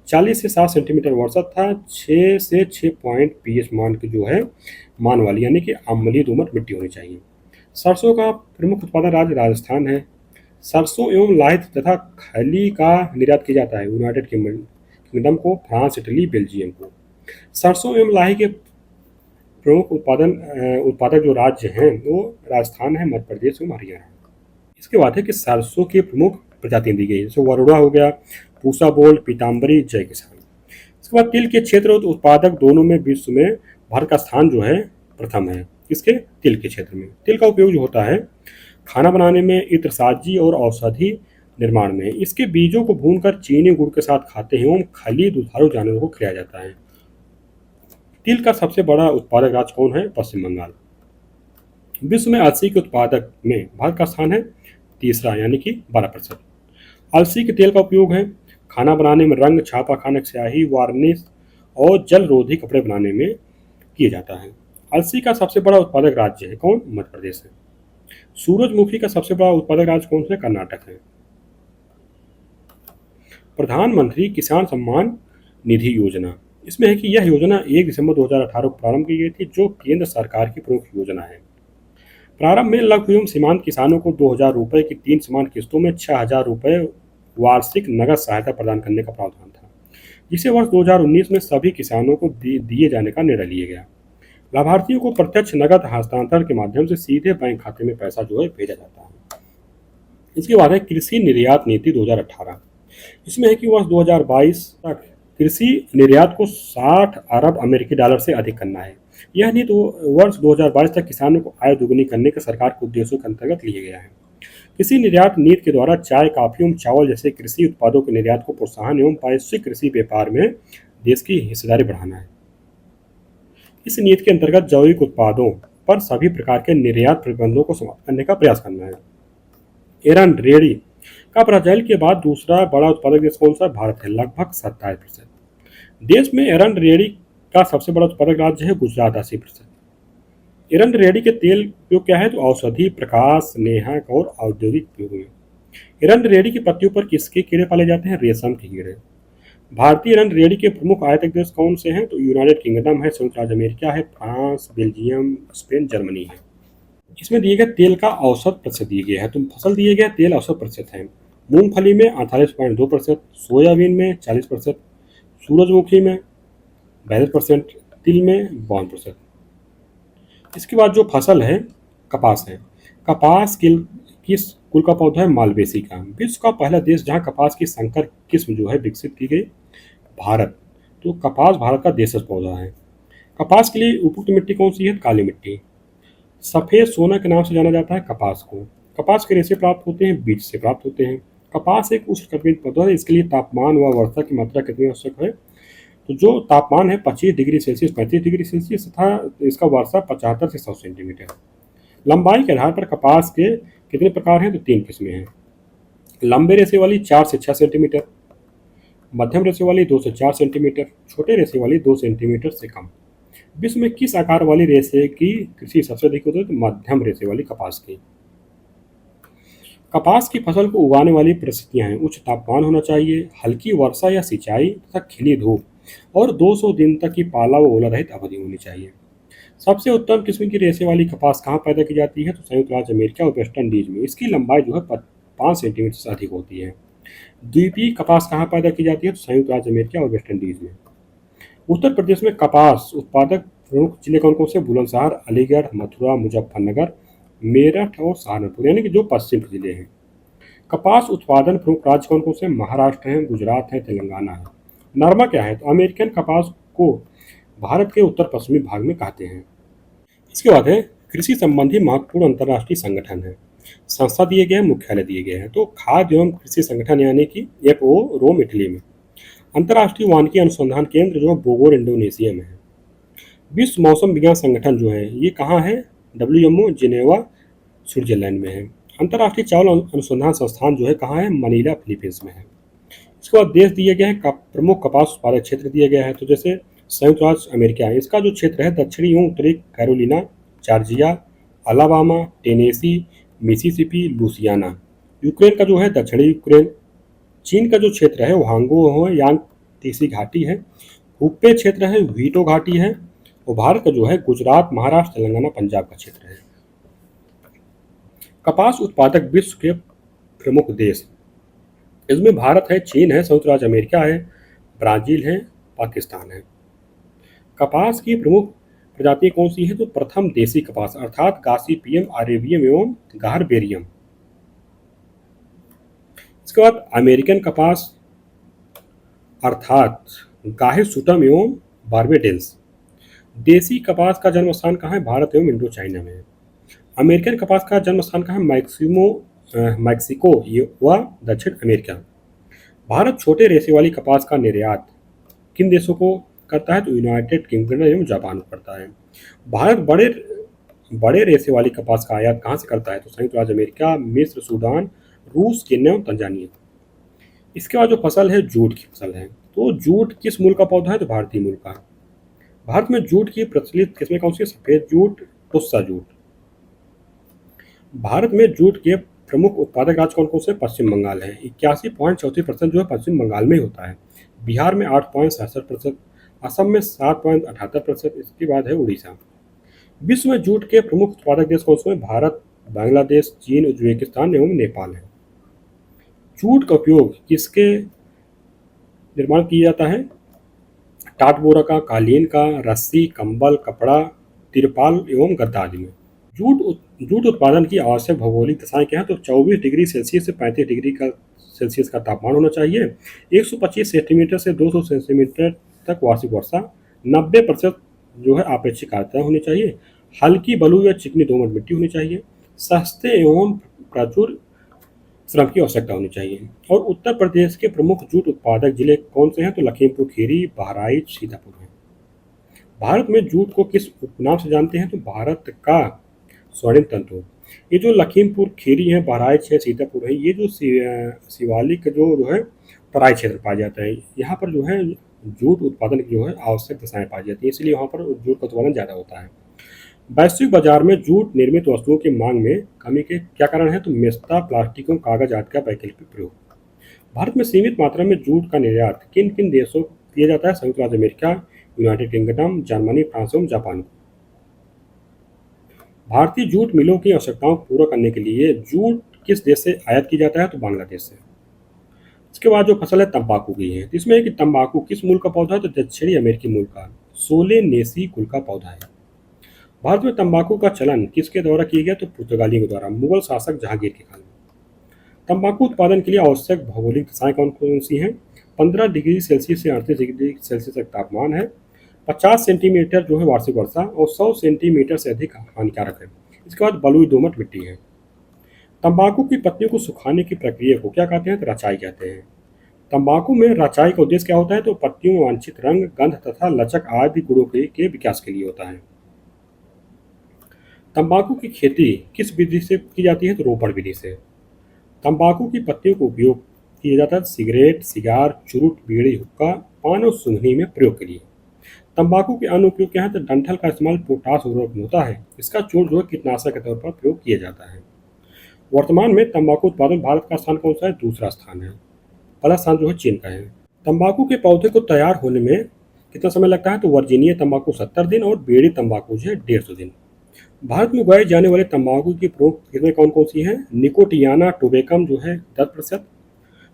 S1: 40 से 60 सेंटीमीटर वर्षा था, 6 से 6 पॉइंट पीएच मान की जो है मान वाली यानी कि अम्लीय दोमट मिट्टी होनी चाहिए। सरसों का प्रमुख उत्पादन राज्य राजस्थान है। सरसों एवं लाहित तथा खली का निर्यात किया जाता है यूनाइटेड किंगडम को, फ्रांस, इटली, बेल्जियम को। सरसों एवं लाही के प्रमुख उत्पादक जो राज्य हैं वो राजस्थान है, मध्य प्रदेश एवं हरियाणा है। इसके बाद है कि सरसों की प्रमुख प्रजातियां दी गई, जैसे वरुणा हो गया, पूसा बोल, पीताम्बरी, जय किसान। इसके बाद तिल के क्षेत्र उत्पादक दोनों में विश्व में भारत का स्थान जो है प्रथम है। इसके तिल के क्षेत्र में तिल का उपयोग जो होता है खाना बनाने में, इत्र साजी और औषधि निर्माण में। इसके बीजों को भूनकर चीनी गुड़ के साथ खाते हैं एवं खली दुधारू जानवरों को खिलाया जाता है। तिल का सबसे बड़ा उत्पादक राज्य कौन है? पश्चिम बंगाल। विश्व में अलसी के उत्पादक में भारत का स्थान है तीसरा यानी कि 12%। अलसी के तेल का उपयोग है खाना बनाने में, रंग, छापा खाने, स्याही, वार्निश और जल रोधी कपड़े बनाने में किया जाता है। अलसी का सबसे बड़ा उत्पादक राज्य है कौन? मध्य प्रदेश है। सूरजमुखी का सबसे बड़ा उत्पादक राज्य कौन सा है? कर्नाटक है। प्रधानमंत्री किसान सम्मान निधि योजना, इसमें है कि यह योजना 1 दिसंबर 2018 को प्रारंभ की गई थी, जो केंद्र सरकार की प्रमुख योजना है। प्रारंभ में लघु एवं सीमांत किसानों को 2,000 रुपये की 3 समान किस्तों में 6,000 रुपये वार्षिक नगद सहायता प्रदान करने का प्रावधान था, जिसे वर्ष 2019 में सभी किसानों को दिए जाने का निर्णय लिया गया। लाभार्थियों को प्रत्यक्ष नगद हस्तांतरण के माध्यम से सीधे बैंक खाते में पैसा जो है भेजा जाता है। इसके बाद है कृषि निर्यात नीति 2018। इसमें है कि वर्ष 2022 तक कृषि निर्यात को 60 अरब अमेरिकी डॉलर से अधिक करना है। यह नीति वर्ष 2022 तक किसानों को आय दोगुनी करने के सरकार के उद्देश्यों के अंतर्गत लिया गया है। कृषि निर्यात नीति के द्वारा चाय, कॉफी एवं चावल जैसे कृषि उत्पादों के निर्यात को प्रोत्साहन एवं वैश्विक कृषि व्यापार में देश की हिस्सेदारी बढ़ाना है। इस नीति के अंतर्गत जैविक उत्पादों पर सभी प्रकार के निर्यात प्रतिबंधों को समाप्त करने का प्रयास करना है। ईरान रेडी का ब्राजील के बाद दूसरा बड़ा उत्पादक देश कौन सा है? भारत है, लगभग 27%। देश में ईरान रेडी का सबसे बड़ा उत्पादक राज्य है गुजरात, 80%। ईरान रेडी के तेल उपयोग क्या है? तो औषधि, प्रकाश, स्नेहक और औद्योगिक उपयोग में। ईरान रेडी की पत्तियों पर किसके कीड़े पाले जाते हैं? रेशम के कीड़े। भारतीय ईरान रेडी के प्रमुख आयातक देश कौन से हैं? तो यूनाइटेड किंगडम है, संयुक्त राज्य अमेरिका है, फ्रांस, बेल्जियम, स्पेन, जर्मनी है। इसमें दिए गए तेल का औसत प्रतिशत दिए गया है, तो फसल दिए गए तेल औसत प्रतिशत है। मूंगफली में 48.2%, सोयाबीन में 40%, सूरजमुखी में 42%, तिल में 52%। इसके बाद जो फसल है कपास है। कपास किस कुल का पौधा है? मालवेसी का। विश्व का पहला देश जहां कपास की संकर किस्म जो है विकसित की गई, भारत। तो कपास भारत का देशज पौधा है। कपास के लिए उपयुक्त मिट्टी कौन सी है? काली मिट्टी। सफेद सोना के नाम से जाना जाता है कपास को। कपास के रेशे प्राप्त होते हैं, बीज से प्राप्त होते हैं। कपास एक उष्णकटिबंधीय पौधा है। इसके लिए तापमान व वर्षा की मात्रा कितनी आवश्यक है? तो जो तापमान है 25 डिग्री सेल्सियस 35 डिग्री सेल्सियस तथा इसका वर्षा 75 से 100 सेंटीमीटर। लंबाई के आधार पर कपास के कितने प्रकार हैं? तो 3 किस्में हैं। लंबे रेशे वाली 4 से 6 सेंटीमीटर, मध्यम रेशे वाली 2 से 4 सेंटीमीटर, छोटे रेशे वाली 2 सेंटीमीटर से कम। विश्व में किस आकार वाली रेशे की कृषि सबसे अधिक होती है? तो मध्यम रेशे वाली कपास की। कपास की फसल को उगाने वाली परिस्थितियां हैं, उच्च तापमान होना चाहिए, हल्की वर्षा या सिंचाई तथा खिली धूप, और 200 दिन तक की पाला व ओला रहित अवधि होनी चाहिए। सबसे उत्तम किस्म की रेशे वाली कपास कहाँ पैदा की जाती है? तो संयुक्त राज्य अमेरिका और वेस्ट इंडीज में। इसकी लंबाई जो है 5 सेंटीमीटर से अधिक होती है। द्वीपीय कपास कहाँ पैदा की जाती है? तो संयुक्त राज्य अमेरिका और वेस्ट इंडीज में। उत्तर प्रदेश में कपास उत्पादक प्रमुख जिले कौन कौन से? बुलंदशहर, अलीगढ़, मथुरा, मुजफ्फरनगर, मेरठ और सहारनपुर, यानी कि जो पश्चिम के जिले हैं। कपास उत्पादन प्रमुख राज्य कौन कौन से? महाराष्ट्र है, गुजरात है, तेलंगाना है। नरमा क्या है? तो अमेरिकन कपास को भारत के उत्तर पश्चिमी भाग में कहते हैं। इसके बाद है कृषि संबंधी महत्वपूर्ण अंतर्राष्ट्रीय संगठन है। संस्था दिए गए हैं, मुख्यालय दिए गए हैं। तो खाद्य एवं कृषि संगठन यानी कि FAO रोम, इटली में। अंतर्राष्ट्रीय वानिकी अनुसंधान केंद्र जो बोगोर, इंडोनेशिया में है। विश्व मौसम विज्ञान संगठन जो है ये कहाँ है? WMO, जिनेवा, स्विट्जरलैंड में है। अंतर्राष्ट्रीय चावल अनुसंधान संस्थान जो है कहाँ है? मनीला, फिलीपींस में है। इसके बाद देश दिए गए हैं, प्रमुख कपास उत्पादक क्षेत्र दिए गए हैं। तो जैसे संयुक्त राज्य अमेरिका है, इसका जो क्षेत्र है दक्षिणी एवं उत्तरी Carolina, Georgia, Alabama, Tennessee, Mississippi, Louisiana. Ukraine का जो है दक्षिणी यूक्रेन। चीन का जो क्षेत्र है वो हांगो है, यांग तीसी घाटी है। हुप्पे क्षेत्र है, वीटो घाटी है। और भारत का जो है गुजरात, महाराष्ट्र, तेलंगाना, पंजाब का क्षेत्र है। कपास उत्पादक विश्व के प्रमुख देश, इसमें भारत है, चीन है, संयुक्त राज्य अमेरिका है, ब्राजील है, पाकिस्तान है। कपास की प्रमुख प्रजातियां कौन सी है? तो प्रथम देसी कपास अर्थात गासीपियम, अरेबियम एवं गारबेरियम। इसके बाद अमेरिकन कपास अर्थात गाहिसुटम एवं बारबेडेंस। देसी कपास का जन्म स्थान कहाँ है? भारत एवं इंडो चाइना में है। अमेरिकन कपास का जन्म स्थान कहाँ है? मैक्सिको व दक्षिण अमेरिका। भारत छोटे रेशे वाली कपास का निर्यात किन देशों को करता है? तो यूनाइटेड किंगडम एवं जापान को करता है। भारत बड़े रेशे वाली कपास का आयात कहाँ से करता है? तो संयुक्त राज्य अमेरिका, मिस्र, सूडान, रूस, केन्या और तंजानिया। इसके बाद जो फसल है जूट की फसल है। तो जूट किस मूल का पौधा है? तो भारतीय मूल का। भारत में जूट की प्रचलित किस्में कौन सी? सफेद जूट, टुस्सा जूट। भारत में जूट के प्रमुख उत्पादक राज्य कौन कौन से? पश्चिम बंगाल है, 81.34% जो है पश्चिम बंगाल में होता है। बिहार में 8.67%, असम में 7.78%। इसके बाद है उड़ीसा। विश्व में जूट के प्रमुख उत्पादक देश कौन से हैं? भारत, बांग्लादेश, चीन, उज्बेकिस्तान एवं नेपाल है। जूट का उपयोग किसके निर्माण किया जाता है? टाट बोरा का, कालीन का, रस्सी, कंबल, कपड़ा, तिरपाल एवं गद्दा आदि में। जूट उत्पादन की आवश्यक भौगोलिक दशाएं क्या है, तो 24 डिग्री सेल्सियस से 35 डिग्री का सेल्सियस का तापमान होना चाहिए, 125 सेंटीमीटर से 200 सेंटीमीटर तक वार्षिक वर्षा, 90% जो है आपेक्षिक आर्द्रता होनी चाहिए, हल्की बलुई या चिकनी दोमट मिट्टी होनी चाहिए, सस्ते एवं प्रचुर श्रम की आवश्यकता होनी चाहिए। और उत्तर प्रदेश के प्रमुख जूट उत्पादक जिले कौन से हैं, तो लखीमपुर खीरी, बहराइच, सीतापुर हैं। भारत में जूट को किस उपनाम से जानते हैं, तो भारत का स्वर्णिम तंतु। ये जो लखीमपुर खीरी है, बहराइच है, सीतापुर है, ये जो शिवालिक जो है तराई क्षेत्र पाया जाता है, यहाँ पर जो है जूट उत्पादन की जो है आवश्यक दशाएं पाई जाती है, इसलिए वहाँ पर जूट का उत्पादन ज़्यादा होता है। वैश्विक बाजार में जूट निर्मित वस्तुओं की मांग में कमी के क्या कारण है, तो मेस्ता, प्लास्टिक और कागज आदि का वैकल्पिक प्रयोग। भारत में सीमित मात्रा में जूट का निर्यात किन किन देशों को किया जाता है, संयुक्त राज्य America, United kingdom, Germany, France एवं जापान को। भारतीय जूट मिलों की आवश्यकताओं को पूरा करने के लिए जूट किस देश से आयात की जाता है, तो बांग्लादेश से। इसके बाद जो फसल है तंबाकू की है, तो इसमें है कि तंबाकू किस मूल का पौधा है, तो दक्षिणी अमेरिकी मूल का सोलेनेसी कुल का पौधा है। भारत में तंबाकू का चलन किसके द्वारा किया गया, तो पुर्तगालियों के द्वारा, मुगल शासक जहांगीर के काल में। तंबाकू उत्पादन के लिए आवश्यक भौगोलिक दशाएं कौन कौन सी हैं, 15 डिग्री सेल्सियस से 38 डिग्री सेल्सियस तक तापमान है, 50 सेंटीमीटर जो है वार्षिक वर्षा और 100 सेंटीमीटर से अधिक हानिकारक है। इसके बाद बलुई दोमट मिट्टी है। तंबाकू की पत्तियों को सुखाने की प्रक्रिया को क्या कहते हैं, तो रचाई कहते हैं। तंबाकू में रचाई का उद्देश्य क्या होता है, तो पत्तियों में वांछित रंग, गंध तथा लचक आदि गुणों के विकास के लिए होता है। तंबाकू की खेती किस विधि से की जाती है, तो रोपण विधि से। तंबाकू की पत्तियों का उपयोग किया जाता है सिगरेट, सिगार, चुरुट, बीड़ी, हुक्का, पान और सुंघनी में प्रयोग के लिए। तंबाकू के अन्य उपयोग क्या है, तो डंठल का इस्तेमाल पोटाश उर्वरक में होता है, इसका चूर्ण जो है कीटनाशक के तौर पर प्रयोग किया जाता है। वर्तमान में तंबाकू उत्पादन भारत का स्थान कौन सा है, दूसरा स्थान है। पहला स्थान जो है चीन का है। तंबाकू के पौधे को तैयार होने में कितना समय लगता है, तो वर्जीनिया तंबाकू 70 दिन और बेड़ी तंबाकू जो है 150 दिन। भारत में उगाई जाने वाले तंबाकू की प्रमुख किस्में कौन कौन सी हैं, निकोटियाना टोबेकम जो है 10%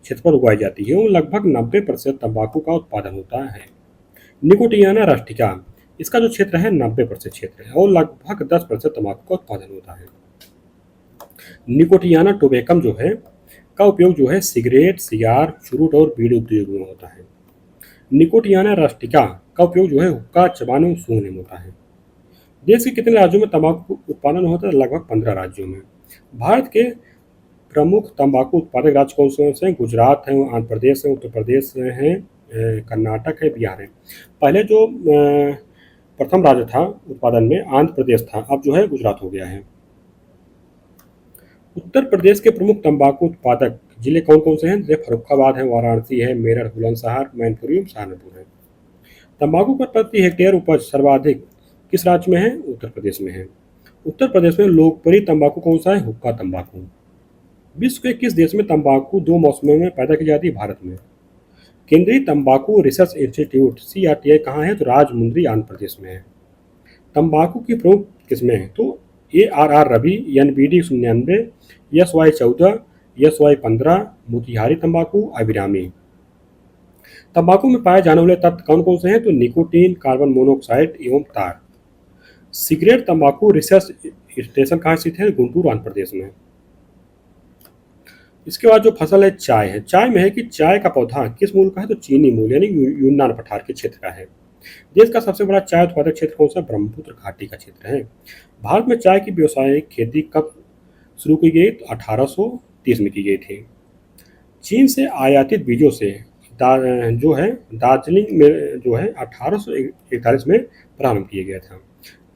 S1: क्षेत्र पर उगाई जाती है और लगभग 90% तंबाकू का उत्पादन होता है। निकोटियाना रास्टिका, इसका जो क्षेत्र है 90% क्षेत्र है और लगभग 10% तंबाकू का उत्पादन होता है। निकोटियाना टोबेकम जो है का उपयोग जो है सिगरेट, सिगार, चुरुट और बीड़ी उद्योग में होता है। निकोटियाना रास्टिका का उपयोग जो है हुक्का, चबाने और सूंघने में होता है। देश के कितने राज्यों में तंबाकू उत्पादन होता है, लगभग 15 राज्यों में। भारत के प्रमुख तंबाकू उत्पादक राज्य कौन से हैं, गुजरात है, आंध्र प्रदेश है, उत्तर प्रदेश है, कर्नाटक है, बिहार है। पहले जो प्रथम राज्य था उत्पादन में आंध्र प्रदेश था, अब जो है गुजरात हो गया है। उत्तर प्रदेश के प्रमुख तंबाकू उत्पादक जिले कौन कौन से हैं, जैसे फर्रुखाबाद है, वाराणसी है, मेरठ, बुलंदशहर, मैनपुरी और सहारनपुर है। तंबाकू का प्रति हेक्टेयर उपज सर्वाधिक किस राज्य में है, उत्तर प्रदेश में है। उत्तर प्रदेश में लोकप्रिय तंबाकू कौन सा है, हुक्का तंबाकू। विश्व के किस देश में तंबाकू 2 मौसमों में पैदा की जाती है, भारत में। केंद्रीय तंबाकू रिसर्च इंस्टीट्यूट CRTI कहाँ है, तो राजमुंद्री आंध्र प्रदेश में है। तंबाकू की प्रमुख किस्में हैं, तो ARR Ravi, NBD 99, SY 14, SY 15, Motihari तंबाकू, अभिरामी। तंबाकू में पाए जाने वाले तत्व कौन कौन से हैं, तो निकोटीन, कार्बन मोनोऑक्साइड एवं तार। सिगरेट तंबाकू रिसर्च स्टेशन कहाँ स्थित है, गुंटूर आंध्र प्रदेश में। इसके बाद जो फसल है चाय है। चाय में है कि चाय का पौधा किस मूल का है, तो चीनी मूल यानी यूनान पठार के क्षेत्र का है। देश का सबसे बड़ा चाय उत्पादक क्षेत्र कौन सा, ब्रह्मपुत्र घाटी का क्षेत्र है। भारत में चाय की व्यावसायिक खेती कब शुरू की गई, तो 1830 में की गई थी। चीन से आयातित बीजों से जो है दार्जिलिंग में जो है 1841 में प्रारंभ किया गया था।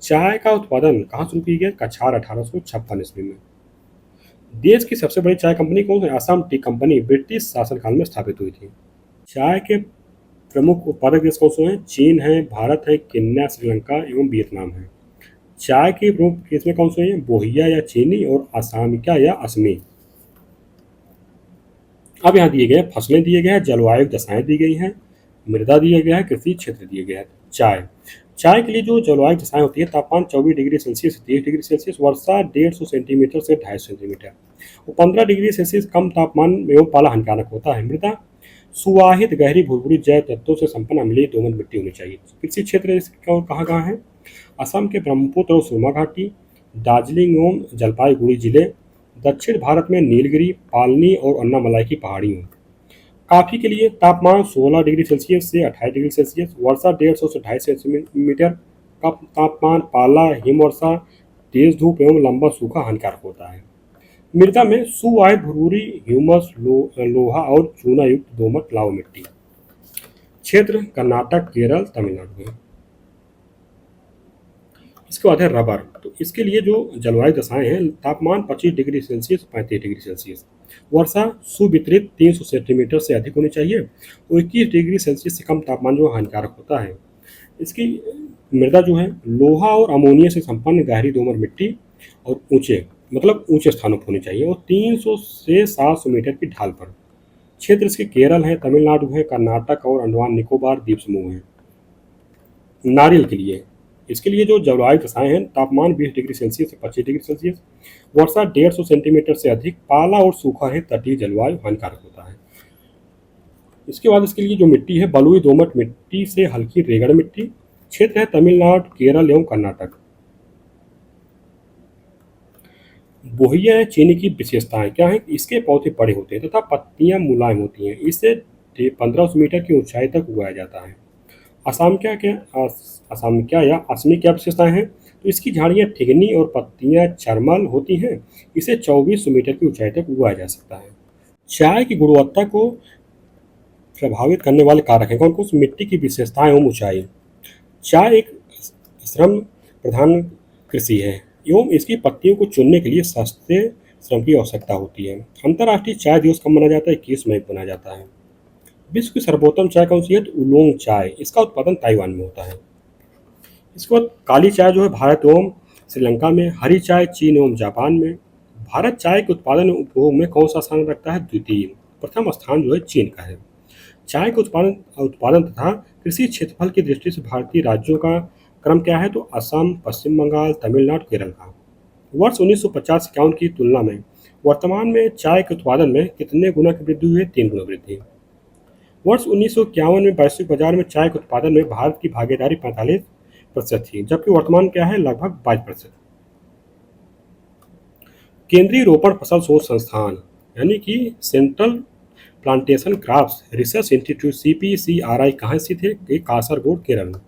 S1: चाय का उत्पादन कहाँ शुरू किया गया, कछार 1856 ईस्वी में। देश की सबसे बड़ी चाय कंपनी कौन है, असम टी कंपनी ब्रिटिश शासनकाल में स्थापित हुई थी। चाय के प्रमुख उत्पादक देश कौन से हैं, चीन है, भारत है, केन्या, श्रीलंका एवं वियतनाम है। चाय की प्रमुख किस्में कौन सी हैं, बोहिया या चीनी और असामिका या असमी। अब यहाँ दिए गए फसलें दिए गए हैं, जलवायु दशाएं दी गई हैं, मृदा दिया गया है, कृषि क्षेत्र दिए गया है। चाय चाय के लिए जो जलवायु दशाएं होती है, तापमान 24 डिग्री सेल्सियस से 30 डिग्री सेल्सियस, वर्षा 150 सेंटीमीटर से 250 सेंटीमीटर और 15 डिग्री सेल्सियस कम तापमान एवं पाला हानिकारक होता है। मृदा सुवाहित गहरी भुरभुरी जैव तत्वों से संपन्न अम्लीय दोमट मिट्टी होनी चाहिए। कृषि क्षेत्र कहाँ कहाँ है, असम के ब्रह्मपुत्र और सुरमा घाटी, दार्जिलिंग एवं जलपाईगुड़ी जिले, दक्षिण भारत में नीलगिरी, पालनी और अन्नामलाई की पहाड़ियों। कॉफी के लिए तापमान 16 डिग्री सेल्सियस से 28 डिग्री सेल्सियस, वर्षा 150 से 250 सेंटीमीटर का तापमान, पाला, हिमवर्षा, तेज धूप एवं लंबा सूखा हानिकारक होता है। मृदा में सुवाहित भूरी, ह्यूमस, लोहा और चूना युक्त दोमट लाव मिट्टी। क्षेत्र कर्नाटक, केरल, तमिलनाडु में। इसके बाद है रबर। तो इसके लिए जो जलवायु दशाएं हैं, तापमान 25 डिग्री सेल्सियस 35 डिग्री सेल्सियस, वर्षा सुवितरित 300 सेंटीमीटर से अधिक होनी चाहिए और 21 डिग्री सेल्सियस से कम तापमान जो हानिकारक होता है। इसकी मृदा जो है लोहा और अमोनिया से संपन्न गहरी दोमट मिट्टी और ऊंचे मतलब ऊंचे स्थानों पर होनी चाहिए और 300 से 700 मीटर की ढाल पर। क्षेत्र इसके केरल है, तमिलनाडु है, कर्नाटक और अंडमान निकोबार द्वीप समूह है। नारियल के लिए इसके लिए जो जलवायु दशाएं हैं, तापमान 20 डिग्री सेल्सियस से 25 डिग्री सेल्सियस, वर्षा 150 सेंटीमीटर से अधिक, पाला और सूखा है, तटीय जलवायु हानिकारक होता है। इसके बाद इसके लिए जो मिट्टी है, बलुई दोमट मिट्टी से हल्की रेगड़ मिट्टी। क्षेत्र है तमिलनाडु, केरल एवं कर्नाटक। बोहिया या चीनी की विशेषताएं क्या है? इसके पौधे बड़े होते हैं तथा पत्तियां मुलायम होती हैं। इसे 1500 मीटर की ऊंचाई तक उगाया जाता है। असम क्या या असमी क्या विशेषताएं हैं? तो इसकी झाड़ियां ठिगनी और पत्तियां चरमल होती हैं। इसे 2400 मीटर की ऊंचाई तक उगाया जा सकता है। चाय की गुणवत्ता को प्रभावित करने वाले कारक हैं कौन कौन? मिट्टी की विशेषताएं एवं ऊंचाई। चाय एक श्रम प्रधान कृषि है एवं इसकी पत्तियों को चुनने के लिए सस्ते श्रम की आवश्यकता होती है। अंतर्राष्ट्रीय चाय दिवस कब मनाया जाता है? 21 मई को मनाया जाता है। विश्व की सर्वोत्तम चाय कौन सी है? तो उलोंग चाय। इसका उत्पादन ताइवान में होता है। इसके बाद काली चाय जो है भारत एवं श्रीलंका में, हरी चाय चीन एवं जापान में। भारत चाय के उत्पादन और उपभोग में कौन सा स्थान रखता है? द्वितीय। प्रथम स्थान जो है चीन का है। चाय के उत्पादन उत्पादन तथा कृषि क्षेत्रफल की दृष्टि से भारतीय राज्यों का क्रम क्या है? तो असम, पश्चिम बंगाल, तमिलनाडु, केरल का। वर्ष 1950-51 की तुलना में वर्तमान में चाय के उत्पादन में कितने गुना की वृद्धि हुई है? 3 गुना वृद्धि। वर्ष 1951 में वैश्विक बाजार में चाय के उत्पादन में भारत की भागीदारी 45% थी, जबकि वर्तमान क्या है? लगभग 22%। केंद्रीय रोपण फसल शोध संस्थान यानी कि central plantation crops research institute CPCRI कहाँ स्थित है? ये कासरगोड, केरल में।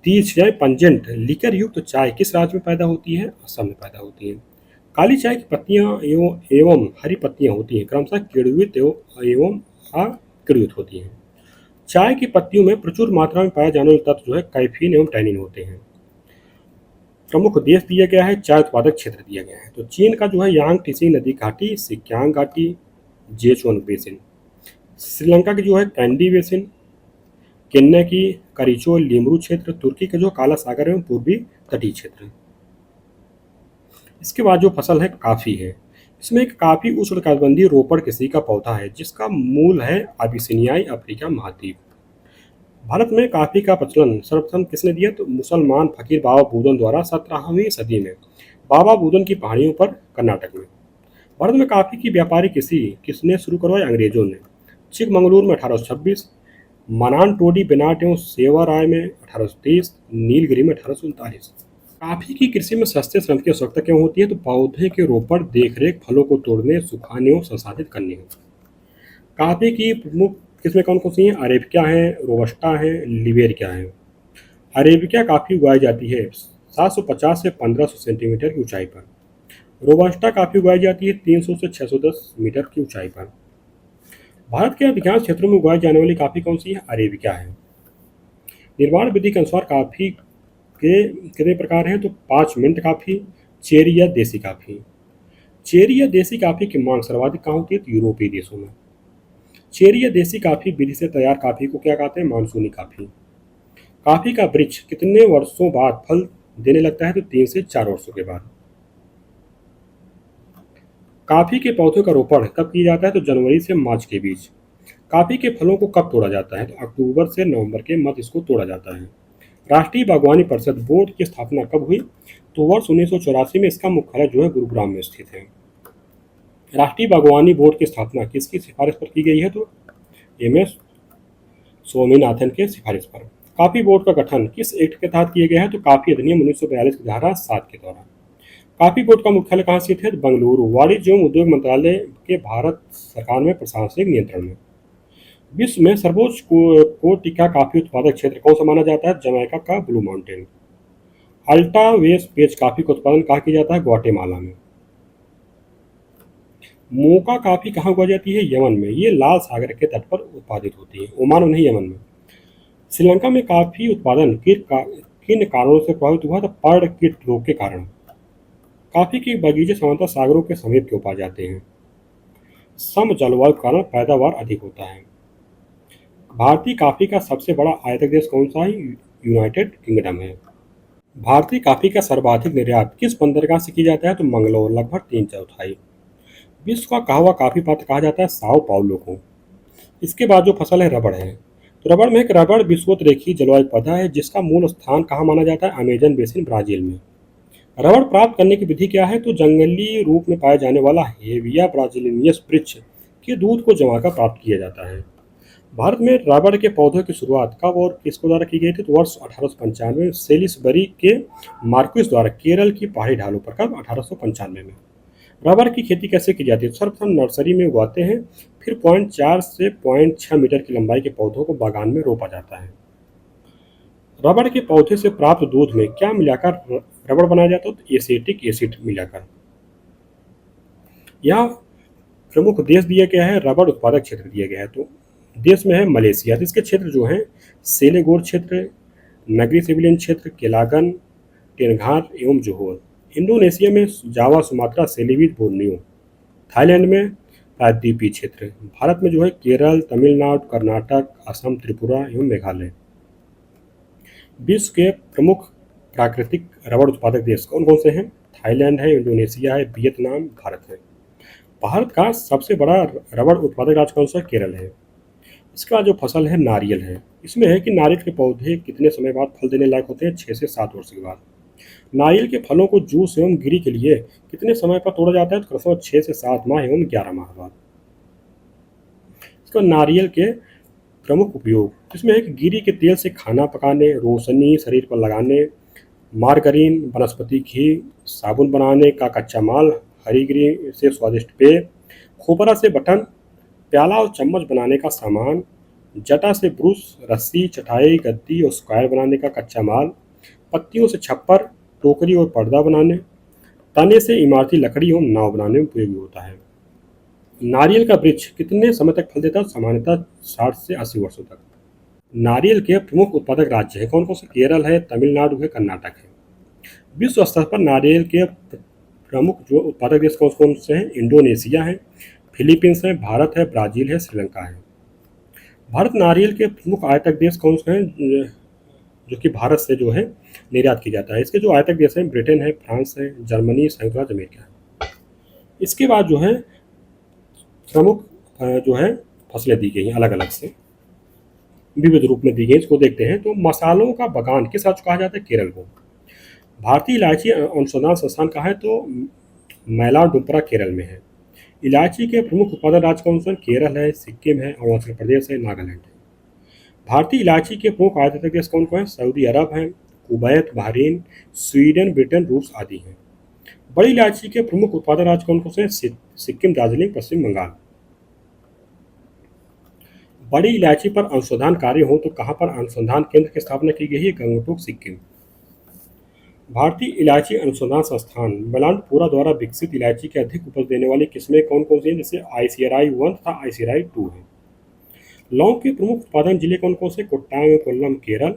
S1: तीज चाय पंजेंट लिकर युक्त चाय किस राज्य में पैदा होती है? असम में पैदा होती है। काली चाय की पत्तियां एवं हरी पत्तियां होती हैं, क्रमशः किण्वित एवं अकिण्वित होती हैं। चाय की पत्तियों में प्रचुर मात्रा में पाए जाने वाले तत्व जो है कैफीन एवं टैनिन होते हैं। प्रमुख देश दिया गया है, चाय उत्पादक क्षेत्र दिया गया है। तो चीन का जो है यांग टीसी नदी घाटी, सिक्यांग घाटी, जेचुन बेसिन। श्रीलंका की जो है कैंडी बेसिन, केन्या की करिचो लिमरू क्षेत्र, तुर्की का जो काला सागर एवं पूर्वी तटीय क्षेत्र। इसके बाद जो फसल है काफ़ी है। इसमें एक काफ़ी उष्णकटिबंधीय रोपड़ कृषि का पौधा है जिसका मूल है अबिसिनियाई अफ्रीका महाद्वीप। भारत में काफ़ी का प्रचलन सर्वप्रथम किसने दिया? तो मुसलमान फकीर बाबा बुदन द्वारा 17वीं सदी में बाबा बुदन की पहाड़ियों पर, कर्नाटक में। भारत में काफ़ी की व्यापारिक कृषि किसने शुरू करवाई? अंग्रेजों ने। चिकमंगलूर में 1826, मनान टोडी बेनाट एवं सेवा राय में 1823, नीलगिरी में 1839। कॉफी की कृषि में सस्ते श्रम की आवश्यकता क्यों होती है? तो पौधे के रोपण, देखरेख, फलों को तोड़ने, सुखाने और संसाधित करने। कॉफी की प्रमुख किस्में कौन कौन सी हैं? अरेबिका है, रोबस्टा है, लिबेरिया है। अरेबिका कॉफी उगाई जाती है 750 से 1500 सेंटीमीटर की ऊंचाई पर। रोबस्टा कॉफी उगाई जाती है 300 से 610 मीटर की ऊंचाई पर। भारत के अधिकांश क्षेत्रों में उगाई जाने वाली कॉफी कौन सी है? अरेबिका है। निर्माण विधि के अनुसार कॉफी के कितने प्रकार हैं? तो 5 मिंट कॉफी, चेरी या देसी कॉफी। चेरी या देसी कॉफी की मांग सर्वाधिक कहाँ होती है? तो यूरोपीय देशों में। चेरी या देसी कॉफी विधि से तैयार कॉफी को क्या कहते हैं? मानसूनी कॉफी। कॉफी का वृक्ष कितने वर्षों बाद फल देने लगता है? तो 3 से 4 वर्षों के बाद। कॉफी के पौधों का रोपण कब किया जाता है? तो जनवरी से मार्च के बीच। कॉफी के फलों को कब तोड़ा जाता है? तो अक्टूबर से नवंबर के मध्य इसको तोड़ा जाता है। राष्ट्रीय बागवानी परिषद बोर्ड की स्थापना कब हुई? तो वर्ष 1984 में। इसका मुख्यालय जो है गुरुग्राम में स्थित है। राष्ट्रीय बागवानी बोर्ड की स्थापना किसकी सिफारिश पर की गई है? तो MS स्वामीनाथन के सिफारिश पर। कॉफी बोर्ड का गठन किस एक्ट के तहत किया गया है? तो कॉफी अधिनियम 1942 की धारा 7 के द्वारा। कॉफी बोर्ड का मुख्यालय कहाँ स्थित है? बंगलुरु। वाणिज्य एवं उद्योग मंत्रालय के भारत सरकार में प्रशासनिक नियंत्रण में। विश्व में सर्वोच्च कोटि का कॉफी उत्पादक क्षेत्र कौन सा माना जाता है? जमैका का ब्लू माउंटेन। अल्टा वेस्ट पेज कॉफी का उत्पादन कहाँ किया जाता है? ग्वाटेमाला में। मोका कॉफी कहाँ उगाई जाती है? यमन में। ये लाल सागर के तट पर उत्पादित होती है, ओमान में नहीं, यमन में। श्रीलंका में कॉफी उत्पादन किन कारणों से प्रभावित हुआ? तो पर्ड कीट रोग के कारण। कॉफी के बगीचे सामान्यतः सागरों के समीप क्यों पाए जाते हैं? सम जलवायु के कारण पैदावार अधिक होता है। भारतीय कॉफी का सबसे बड़ा आयातक देश कौन सा है? यूनाइटेड किंगडम है। भारतीय कॉफी का सर्वाधिक निर्यात किस बंदरगाह से किया जाता है? तो मंगलोर, लगभग 3/4। विश्व का कहवा कॉफी पात्र कहा जाता है? साओ पाउलो को। इसके बाद जो फसल है रबड़ है। तो रबड़ में एक रबड़ विषुवत-रेखीय जलवायु पौधा है जिसका मूल स्थान कहाँ माना जाता है? अमेजन बेसिन, ब्राजील में। रबड़ प्राप्त करने की विधि क्या है? तो जंगली रूप में पाए जाने वाला हेविया ब्राजिलियस वृक्ष के दूध को जमाकर प्राप्त किया जाता है। भारत में रबड़ के पौधों की शुरुआत कब और किसको द्वारा की गई थी? तो वर्ष 1895 में सेलिसबरी के मार्क्विस द्वारा केरल की पहाड़ी ढालों पर। कब? 1895 में। रबर की खेती कैसे की जाती है? सर्वप्रथम नर्सरी में उगाते हैं, फिर 0.4 से 0.6 मीटर की लंबाई के पौधों को बागान में रोपा जाता है। रबड़ के पौधे से प्राप्त दूध में क्या मिलाकर रबड़ बनाया जाता है? तो एसिटिक एसिड मिलाकर। यहाँ प्रमुख देश दिया गया है, रबड़ उत्पादक क्षेत्र दिया गया है। तो देश में है मलेशिया। तो इसके क्षेत्र जो हैं सेलेगोर क्षेत्र, नगरी सिविलियन क्षेत्र, केलागन, टेनघार एवं जोहोर। इंडोनेशिया में जावा, सुमात्रा, सेलीबीज, बोर्नियो। थाईलैंड में प्रायद्वीपीय क्षेत्र। भारत में जो है केरल, तमिलनाडु, कर्नाटक, असम, त्रिपुरा एवं मेघालय। विश्व के प्रमुख प्राकृतिक रबड़ उत्पादक देश कौन कौन से हैं? थाईलैंड है, इंडोनेशिया है, वियतनाम, भारत है। भारत का सबसे बड़ा रबड़ उत्पादक राज्य कौन सा है? केरल है। इसका जो फसल है नारियल है। इसमें है कि नारियल के पौधे कितने समय बाद फल देने लायक होते हैं? 6 से 7 वर्ष के बाद। नारियल के फलों को जूस एवं गिरी के लिए कितने समय पर तोड़ा जाता है? तो क्रमशः 6 से 7 माह एवं 11 माह बाद। इसका नारियल के प्रमुख उपयोग इसमें है कि गिरी के तेल से खाना पकाने, रोशनी, शरीर पर लगाने, मार्गरीन, वनस्पति घी, साबुन बनाने का कच्चा माल, हरीगिरी से स्वादिष्ट पेय, खोपरा से बटन, प्याला और चम्मच बनाने का सामान, जटा से ब्रुश, रस्सी, चटाई, गद्दी और स्क्वायर बनाने का कच्चा माल, पत्तियों से छप्पर, टोकरी और पर्दा बनाने, तने से इमारती लकड़ी और नाव बनाने में उपयोगी होता है। नारियल का वृक्ष कितने समय तक फल देता है? सामान्यतः 60 से 80 वर्षों तक। नारियल के प्रमुख उत्पादक राज्य है कौन कौन से? केरल है, तमिलनाडु है, कर्नाटक है। विश्व स्तर पर नारियल के प्रमुख जो उत्पादक देश कौन कौन से हैं? इंडोनेशिया है, फिलीपींस है, भारत है, ब्राजील है, श्रीलंका है। भारत नारियल के प्रमुख आयातक देश कौन से हैं जो कि भारत से जो है निर्यात की जाता है? इसके जो आयातक देश हैं ब्रिटेन है, फ्रांस है, जर्मनी, संयुक्त राज्य अमेरिका है। इसके बाद जो है प्रमुख जो है फसलें दी गई हैं अलग अलग से, विविध रूप में दी गई। इसको देखते हैं। तो मसालों का बगान किस राज्य को कहा जाता है? केरल को। भारतीय इलायची अनुसंधान संस्थान कहाँ है? तो मैलाडुंपरा केरल में है। इलायची के प्रमुख उत्पादन राज्य कौन से हैं? केरल है, सिक्किम है, अरुणाचल प्रदेश है, नागालैंड है। भारतीय इलायची के प्रमुख आयातक देश कौन कौन है? सऊदी अरब है, कुवैत, बहरीन, स्वीडन, ब्रिटेन, रूस आदि हैं। बड़ी इलायची के प्रमुख उत्पादक राज्य कौन कौन से हैं? सिक्किम, दार्जिलिंग, पश्चिम बंगाल। बड़ी इलायची पर अनुसंधान कार्य हो तो कहाँ पर अनुसंधान केंद्र की स्थापना की गई है? गंगटोक, सिक्किम। भारतीय इलायची अनुसंधान संस्थान बलानपुरा द्वारा विकसित इलायची के अधिक उपज देने वाली किस्में कौन कौन सी हैं? जैसे ICRI 1 तथा ICRI 2 है। लौंग के प्रमुख उत्पादन जिले कौन कौन से? कोट्टायम एवं कोल्लम केरल,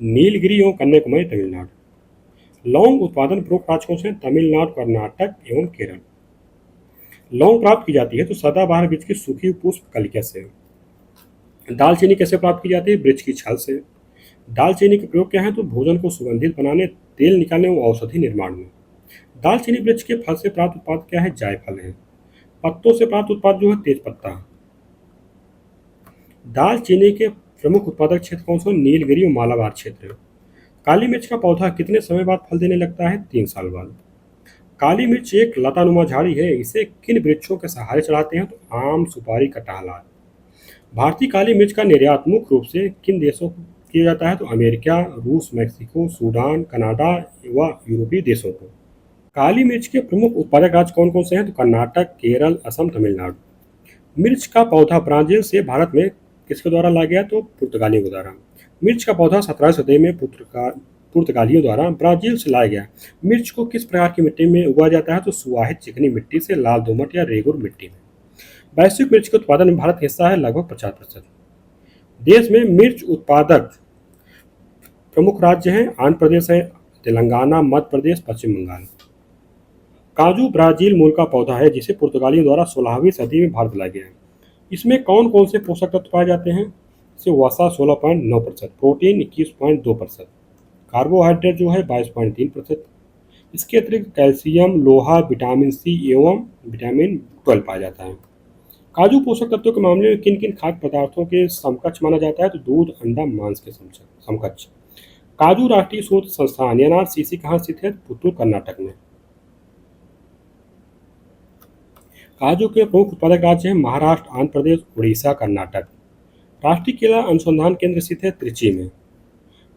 S1: नीलगिरी एवं कन्याकुमारी तमिलनाडु। लौंग उत्पादन प्रमुख राज्य कौन से हैं? तमिलनाडु, कर्नाटक एवं केरल। लौंग प्राप्त की जाती है तो सदाबहार वृक्ष की सूखी पुष्प कलिका से। दालचीनी कैसे प्राप्त की जाती है? वृक्ष की छाल से। दालचीनी का प्रयोग क्या है? तो भोजन को सुगंधित बनाने, तेल निकालने व औषधि निर्माण में। दालचीनी वृक्ष के फल से प्राप्त उत्पाद क्या है? जायफल है। पत्तों से प्राप्त उत्पाद जो है तेज पत्ता। दालचीनी के प्रमुख उत्पादक क्षेत्र कौन से? नीलगिरी और मालाबार क्षेत्र। काली मिर्च का पौधा कितने समय बाद फल देने लगता है? 3 साल बाद। काली मिर्च एक लतानुमा झाड़ी है। इसे किन वृक्षों के सहारे चढ़ाते हैं? तो आम, सुपारी, कटहल आदि। भारतीय काली मिर्च का निर्यात मुख्य रूप से किन देशों को किया जाता है? तो अमेरिका, रूस, मैक्सिको, सूडान, कनाडा व यूरोपीय देशों को। काली मिर्च के प्रमुख उत्पादक राज्य कौन कौन से हैं? तो कर्नाटक, केरल, असम, तमिलनाडु। मिर्च का पौधा ब्राजील से भारत में किसके द्वारा लाया गया? तो पुर्तगालियों के द्वारा। मिर्च का पौधा 17वीं सदी में पुर्तगालियों द्वारा ब्राजील से लाया गया। मिर्च को किस प्रकार की मिट्टी में उगाया जाता है? तो सुवाहित चिकनी मिट्टी से, लाल दोमट या रेगुर मिट्टी में। वैश्विक मिर्च के उत्पादन में भारत का हिस्सा है लगभग 50%। देश में मिर्च उत्पादक प्रमुख राज्य हैं, आंध्र प्रदेश है, तेलंगाना, मध्य प्रदेश, पश्चिम बंगाल। काजू ब्राजील मूल का पौधा है जिसे पुर्तगालियों द्वारा 16वीं सदी में भारत लाया गया है। इसमें कौन कौन से पोषक तत्व पाए जाते हैं? इससे वसा 16.9%, प्रोटीन 21.2%, कार्बोहाइड्रेट जो है 22.3%। इसके अतिरिक्त कैल्शियम, लोहा, विटामिन सी एवं विटामिन 12 पाया जाता है। काजू पोषक तत्वों के मामले में किन किन खाद्य पदार्थों के समकक्ष माना जाता है? तो दूध, अंडा, मांस के समकक्ष। काजू राष्ट्रीय शोध संस्थान एनआरसीसी कहाँ स्थित है? पुत्तूर, कर्नाटक में। काजू के प्रमुख उत्पादक राज्य हैं महाराष्ट्र, आंध्र प्रदेश, उड़ीसा, कर्नाटक। राष्ट्रीय केला अनुसंधान केंद्र स्थित है त्रिची में।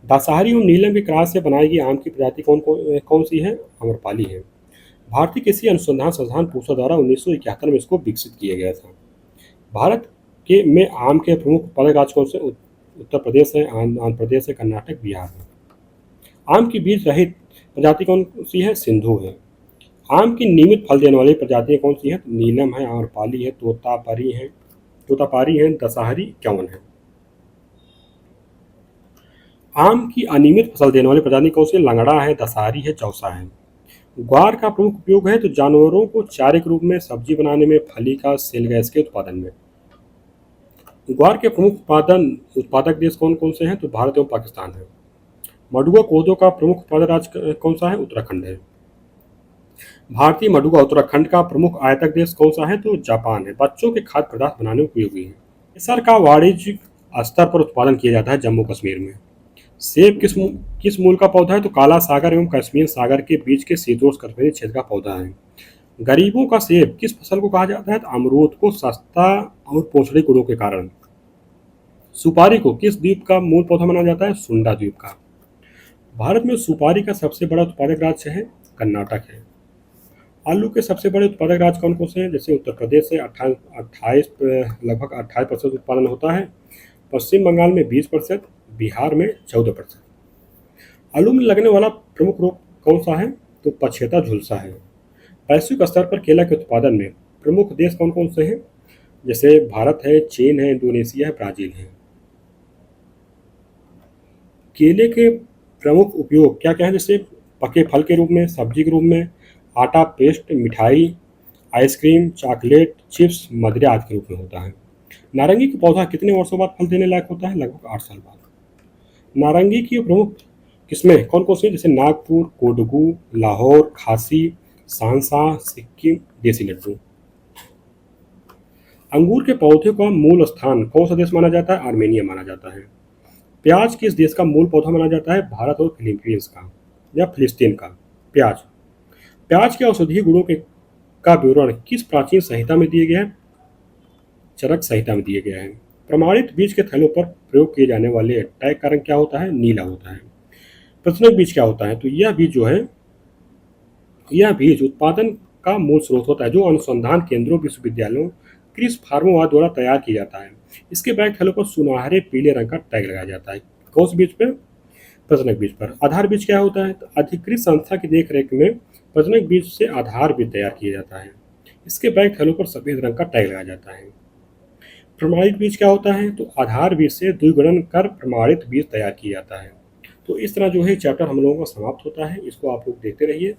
S1: दासाहरी एवं नीलम के क्रास से बनाई गई आम की प्रजाति कौन सी है? अम्रपाली है। भारतीय कृषि अनुसंधान संस्थान पूसा द्वारा 1971 में इसको विकसित किया गया था। भारत के में आम के प्रमुख उत्पादक राज्य कौन से? उत्तर प्रदेश है, आंध्र प्रदेश है, कर्नाटक, बिहार है। आम की बीज रहित प्रजाति कौन सी है? सिंधु है। आम की नियमित फल देने वाली प्रजातियां कौन सी हैं? तो नीलम है, आम्रपाली है, तोतापारी है, दशहरी 51 है। आम की अनियमित फसल देने वाली प्रजाति कौन सी है? लंगड़ा है, दशहरी है, चौसा है। ग्वार का प्रमुख उपयोग है तो जानवरों को चारे के रूप में, सब्जी बनाने में, फली का सेल गैस के उत्पादन में। ग्वार के प्रमुख उत्पादक देश कौन कौन से हैं? तो भारत एवं पाकिस्तान है। मडुआ कोदो का प्रमुख उत्पादक राज्य कौन सा है? उत्तराखंड है। भारतीय मडुआ उत्तराखंड का प्रमुख आयातक देश कौन सा है? तो जापान है। बच्चों के खाद्य पदार्थ बनाने में उपयोगी है। केसर का वाणिज्यिक स्तर पर उत्पादन किया जाता है जम्मू कश्मीर में। सेब किस मूल का पौधा है? तो काला सागर एवं कश्मीर सागर के बीच के शीतोष्ण कश्मीरी क्षेत्र का पौधा है। गरीबों का सेब किस फसल को कहा जाता है? तो अमरूद को, सस्ता और पोषणी गुणों के कारण। सुपारी को किस द्वीप का मूल पौधा माना जाता है? सुंडा द्वीप का। भारत में सुपारी का सबसे बड़ा उत्पादक राज्य है कर्नाटक है। आलू के सबसे बड़े उत्पादक राज्य कौन कौन से हैं? जैसे उत्तर प्रदेश से लगभग 28% उत्पादन होता है, पश्चिम बंगाल में 20%, बिहार में 14%। आलू में लगने वाला प्रमुख रोग कौन सा है? तो पछेता झुलसा है। वैश्विक स्तर पर केला के उत्पादन में प्रमुख देश कौन कौन से हैं? जैसे भारत है, चीन है, इंडोनेशिया है, ब्राजील है। केले के प्रमुख उपयोग क्या क्या है? जैसे पके फल के रूप में, सब्जी के रूप में, आटा पेस्ट, मिठाई, आइसक्रीम, चॉकलेट, चिप्स, मदिरा आदि के रूप में होता है। नारंगी का पौधा कितने वर्षों बाद फल देने लायक होता है? लगभग 8 साल बाद। नारंगी की प्रमुख किस्में कौन कौन सी हैं? जैसे नागपुर, कोडगू, लाहौर, खासी, सांसा, सिक्किम, देसी लड्डू। अंगूर के पौधे का मूल स्थान कौन सा देश माना जाता है? आर्मेनिया माना जाता है। प्याज किस देश का मूल पौधा माना जाता है? भारत और फिलीपींस का या फिलिस्तीन का। प्याज प्याज के औषधीय गुणों का विवरण किस प्राचीन संहिता में दिया गया है? चरक संहिता में दिया गया है। प्रमाणित बीज के थैलों पर प्रयोग किए जाने वाले टैग का रंग क्या होता है? नीला होता है। प्रजनक बीज क्या होता है? तो यह बीज जो है, यह बीज उत्पादन का मूल स्रोत होता है जो अनुसंधान केंद्रों, विश्वविद्यालयों, कृषि फार्मों आदि द्वारा तैयार किया जाता है। इसके बैग थैलों पर सुनहरे पीले रंग का टैग लगाया जाता है। कौन से बीज पर? प्रजनक बीज पर। आधार बीज क्या होता है? तो अधिकृत संस्था की देखरेख में प्रजनक बीज से आधार बीज तैयार किया जाता है। इसके बैग थैलों पर सफेद रंग का टैग लगाया जाता है। प्रमाणित बीज क्या होता है? तो आधार बीज से द्विगुणन कर प्रमाणित बीज तैयार किया जाता है। तो इस तरह जो है चैप्टर हम लोगों का समाप्त होता है। इसको आप लोग देखते रहिए।